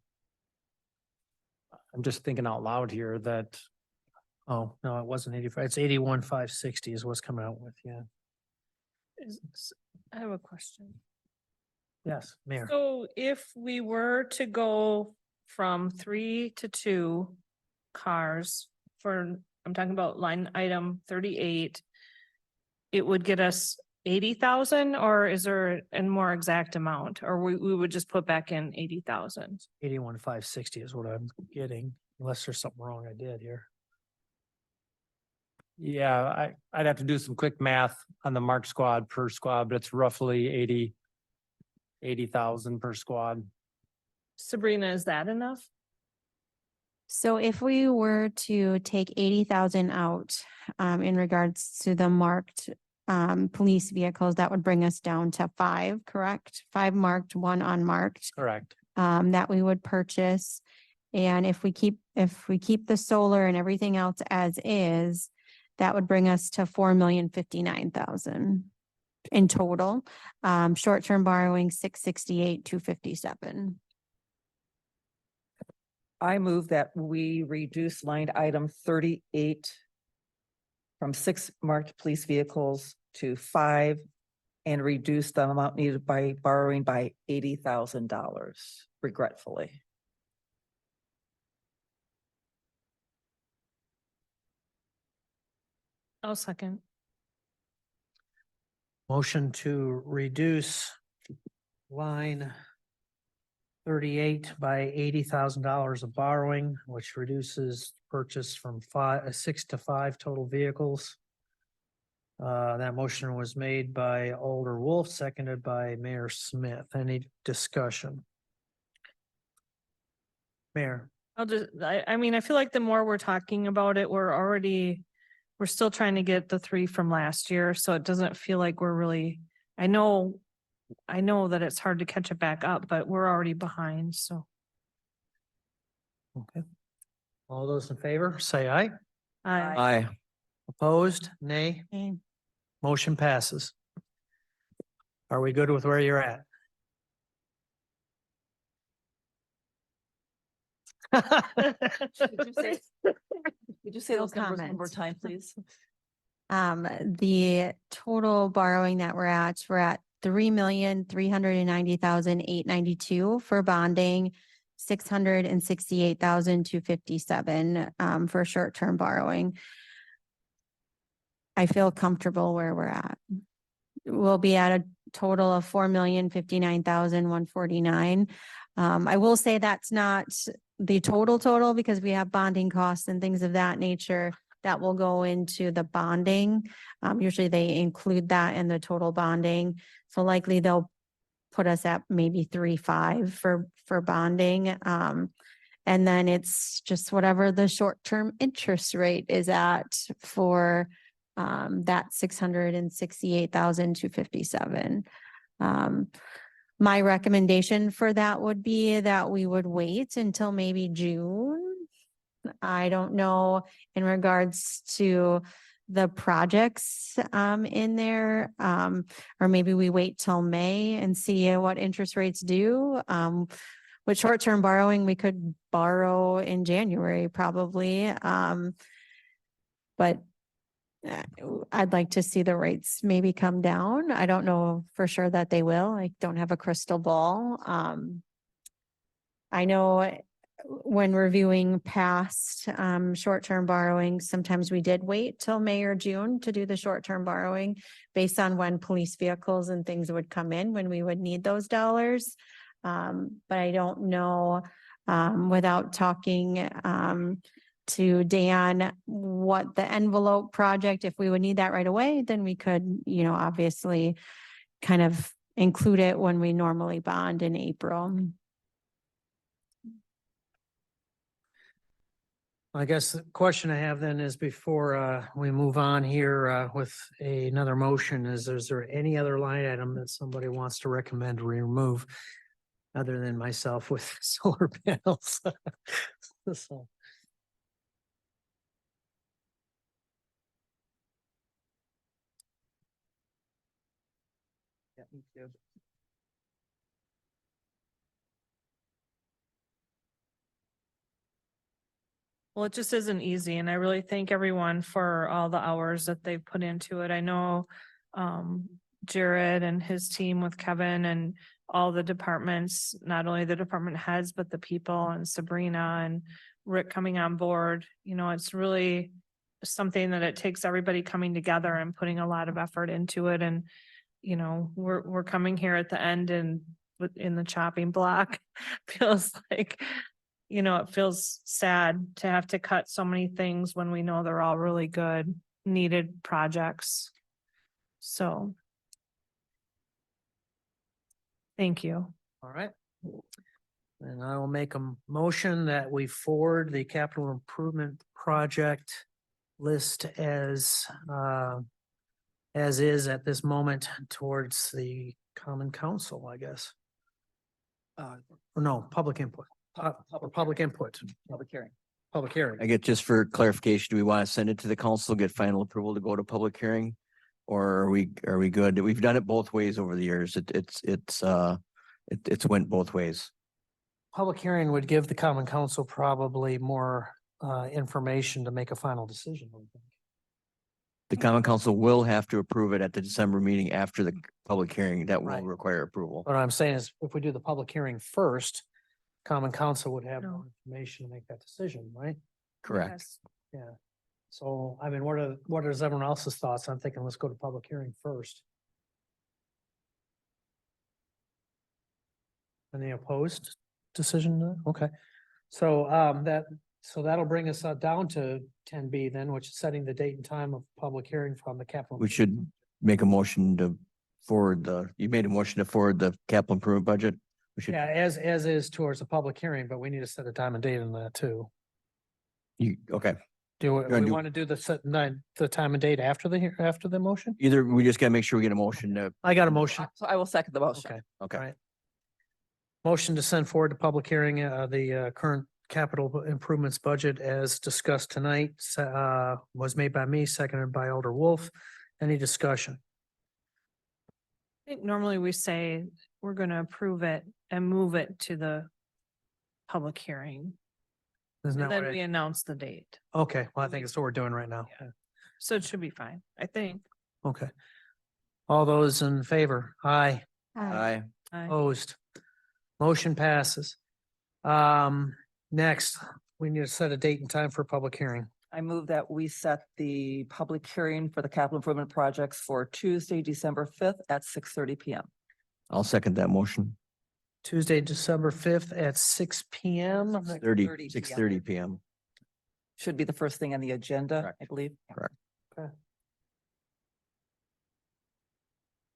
just thinking out loud here that, oh, no, it wasn't 85. It's 81,560 is what's coming out with, yeah. I have a question. Yes, Mayor. So if we were to go from 3 to 2 cars for, I'm talking about line item 38, it would get us 80,000, or is there a more exact amount, or we would just put back in 80,000? 81,560 is what I'm getting, unless there's something wrong I did here. yeah, I'd have to do some quick math on the marked squad per squad, but it's roughly 80,000 per squad. Sabrina, is that enough? So if we were to take 80,000 out, in regards to the marked, police vehicles, that would bring us down to 5, correct? 5 marked, 1 unmarked, Correct. that we would purchase. And if we keep the solar and everything else as is, that would bring us to 4,059,000 in total. Short-term borrowing, 668,257. I move that we reduce line item 38 from 6 marked police vehicles to 5 and reduce the amount needed by borrowing by $80,000 regretfully. I'll second. Motion to reduce line 38 by $80,000 of borrowing, which reduces purchase from 6 to 5 total vehicles. That motion was made by Alder Wolf, seconded by Mayor Smith. Any discussion? Mayor, I mean, I feel like the more we're talking about it, we're still trying to get the 3 from last year, so it doesn't feel like we're really, I know that it's hard to catch it back up, but we're already behind, so. okay. All those in favor, say aye. Aye. Opposed, nay. Okay. Motion passes. Are we good with where you're at? Could you say No those numbers one more comment. time, please? The total borrowing that we're at 3,390,892 for bonding, 668,257 for short-term borrowing. I feel comfortable where we're at. We'll be at a total of 4,059,149. I will say that's not the total because we have bonding costs and things of that nature that will go into the bonding. Usually they include that in the total bonding. So likely they'll put us at maybe 3.5 for bonding. And then it's just whatever the short-term interest rate is at for that 668,257. My recommendation for that would be that we would wait until maybe June. I don't know in regards to the projects in there, or maybe we wait till May and see what interest rates do. With short-term borrowing, we could borrow in January probably. But I'd like to see the rates maybe come down. I don't know for sure that they will. I don't have a crystal ball. I know when reviewing past short-term borrowing, sometimes we did wait till May or June to do the short-term borrowing based on when police vehicles and things would come in, when we would need those dollars. But I don't know, without talking to Dan what the envelope project, if we would need that right away, then we could, obviously kind of include it when we normally bond in April. I guess the question I have then is before we move on here with another motion, is there any other line item that somebody wants to recommend remove other than myself with solar panels? So, Yeah, me too. Well, it just isn't easy, and I really thank everyone for all the hours that they've put into it. I know Jared and his team with Kevin and all the departments, not only the department heads, but the people and Sabrina and Rick coming on board. It's really something that it takes everybody coming together and putting a lot of effort into it. And, we're coming here at the end and in the chopping block. Feels like, it feels sad to have to cut so many things when we know they're all really good, needed projects. So. Thank you. all right. And I will make a motion that we forward the capital improvement project list as is at this moment towards the common council, I guess. Or no, public input, or public input, Public hearing. public hearing. I get, just for clarification, do we want to send it to the council, get final approval to go to public hearing? Or are we good? We've done it both ways over the years. It's went both ways. Public hearing would give the common council probably more information to make a final decision. I think. The common council will have to approve it at the December meeting after the public hearing. That will Right. require approval. What I'm saying is, if we do the public hearing first, common council would have No. more information to make that decision, right? Correct. Yes. Yeah. So, I mean, what is everyone else's thoughts? I'm thinking, let's go to public hearing first. Any opposed decision? Okay. So, that'll bring us down to 10B then, which is setting the date and time of public hearing from the capital. We should make a motion to forward you made a motion to forward the capital improvement budget. We should, Yeah, as is towards a public hearing, but we need to set a time and date on that too. okay. Do gonna we do- want to do the time and date after the motion? Either we just gotta make sure we get a motion to, I got a motion. So I will second the motion. Okay. okay. Right. Motion to send forward to public hearing, the current capital improvements budget as discussed tonight, was made by me, seconded by Alder Wolf. Any discussion? I think normally we say we're gonna approve it and move it to the public hearing. Isn't And that then what we it- announce the date. Okay, well, I think it's what we're doing right now. Yeah. So it should be fine, I think. Okay. All those in favor? Aye. Aye. I- Opposed? Motion passes. Next, we need to set a date and time for public hearing. I move that we set the public hearing for the capital improvement projects for Tuesday, December 5th at 6:30 PM. I'll second that motion. Tuesday, December 5th at 6 p.m. 30, 6:30 6:30 PM. Should be the first thing on the agenda, Correct. I believe.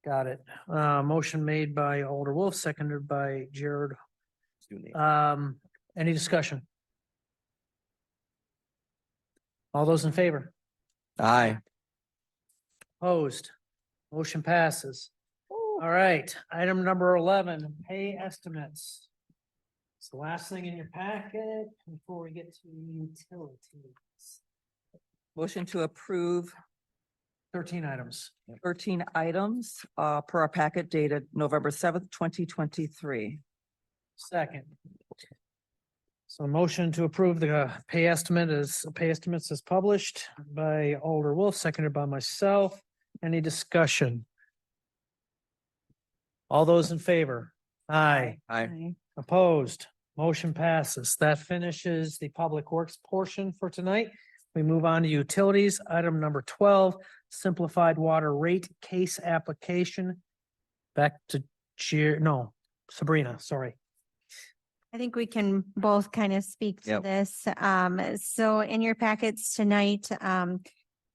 Got it. Motion made by Alder Wolf, seconded by Jared. Student. Any discussion? All those in favor? Aye. Opposed? Motion passes. All right, item number 11, pay estimates. It's the last thing in your packet before we get to utilities. Motion to approve 13 items. 13 items per our packet dated November 7th, 2023. Second. So motion to approve the pay estimates as published by Alder Wolf, seconded by myself. Any discussion? All those in favor? Aye. Aye. Opposed? Motion passes. That finishes the Public Works portion for tonight. We move on to utilities. Item number 12, simplified water rate case application. Back to Sabrina, sorry. I think we can both kind of speak to Yep. this. So in your packets tonight,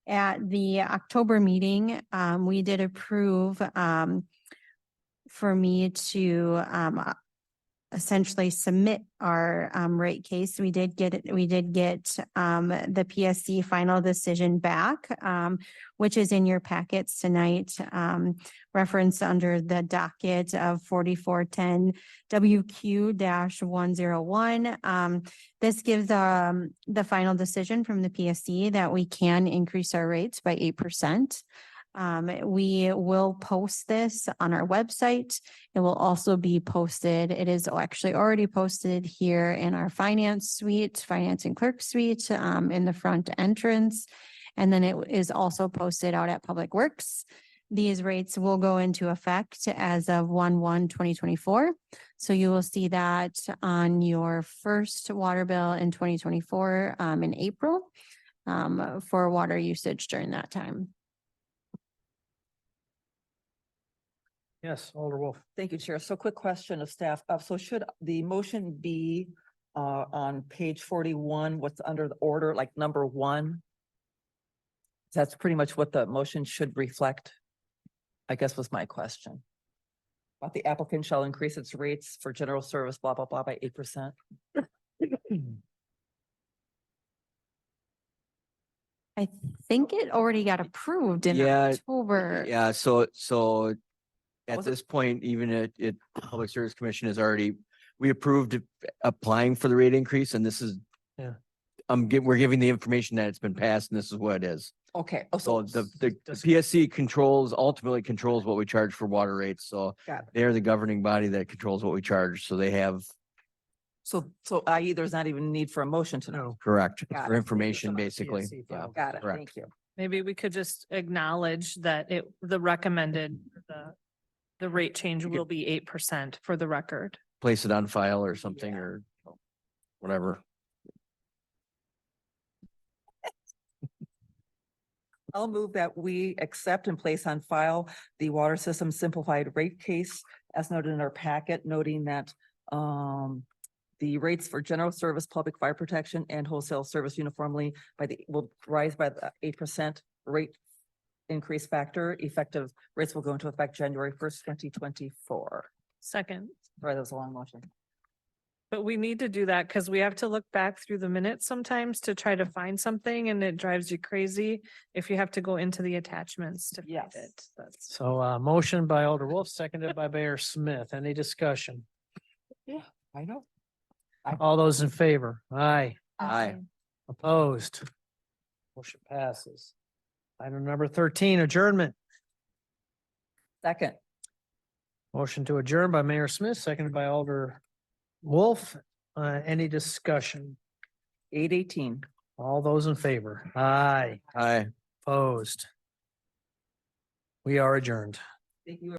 at the October meeting, we did approve, for me to, essentially submit our, rate case. We did get the PSC final decision back, which is in your packets tonight, referenced under the docket of 4410 WQ-101. This gives, the final decision from the PSC that we can increase our rates by 8%. We will post this on our website. It will also be posted. It is actually already posted here in our finance and clerk suite, in the front entrance. And then it is also posted out at Public Works. These rates will go into effect as of 1/1/2024. So you will see that on your first water bill in 2024, in April, for water usage during that time. Yes, Alder Wolf. Thank you, Chair. So quick question of staff. So should the motion be on page 41, what's under the order, like number 1? That's pretty much what the motion should reflect, I guess was my question. About the applicant shall increase its rates for general service, blah, blah, blah, by 8%. I think it already got approved in Yeah, October. Yeah, so at Was it- this point, even Public Service Commission has already, we approved applying for the rate increase, and this is. Yeah. We're giving the information that it's been passed, and this is what it is. Okay. Oh, So so the PSC ultimately controls what we charge for water rates, so Got it. they're the governing body that controls what we charge, so they have, So i.e. there's not even need for a motion to know. No. correct, Got for it. information, basically. PSC Yeah, filed. Got it. Correct. Thank you. Maybe we could just acknowledge that the recommended, the rate change will be 8% for the record. place it on file or something, or whatever. I'll move that we accept and place on file the water system simplified rate case as noted in our packet, noting that the rates for general service, public fire protection and wholesale service uniformly will rise by the 8% rate increase factor. Effective rates will go into effect January 1st, 2024. Second, Right, that was a long motion. but we need to do that because we have to look back through the minutes sometimes to try to find something and it drives you crazy if you have to go into the attachments to find Yes. it. That's. So, motion by Alder Wolf, seconded by Mayor Smith. Any discussion? I know. All those in favor? Aye. Aye. Opposed? Motion passes. Item number 13, adjournment. Second. Motion to adjourn by Mayor Smith, seconded by Alder Wolf. Any discussion? 8:18. All those in favor? Aye. Aye. Opposed? We are adjourned. Thank you.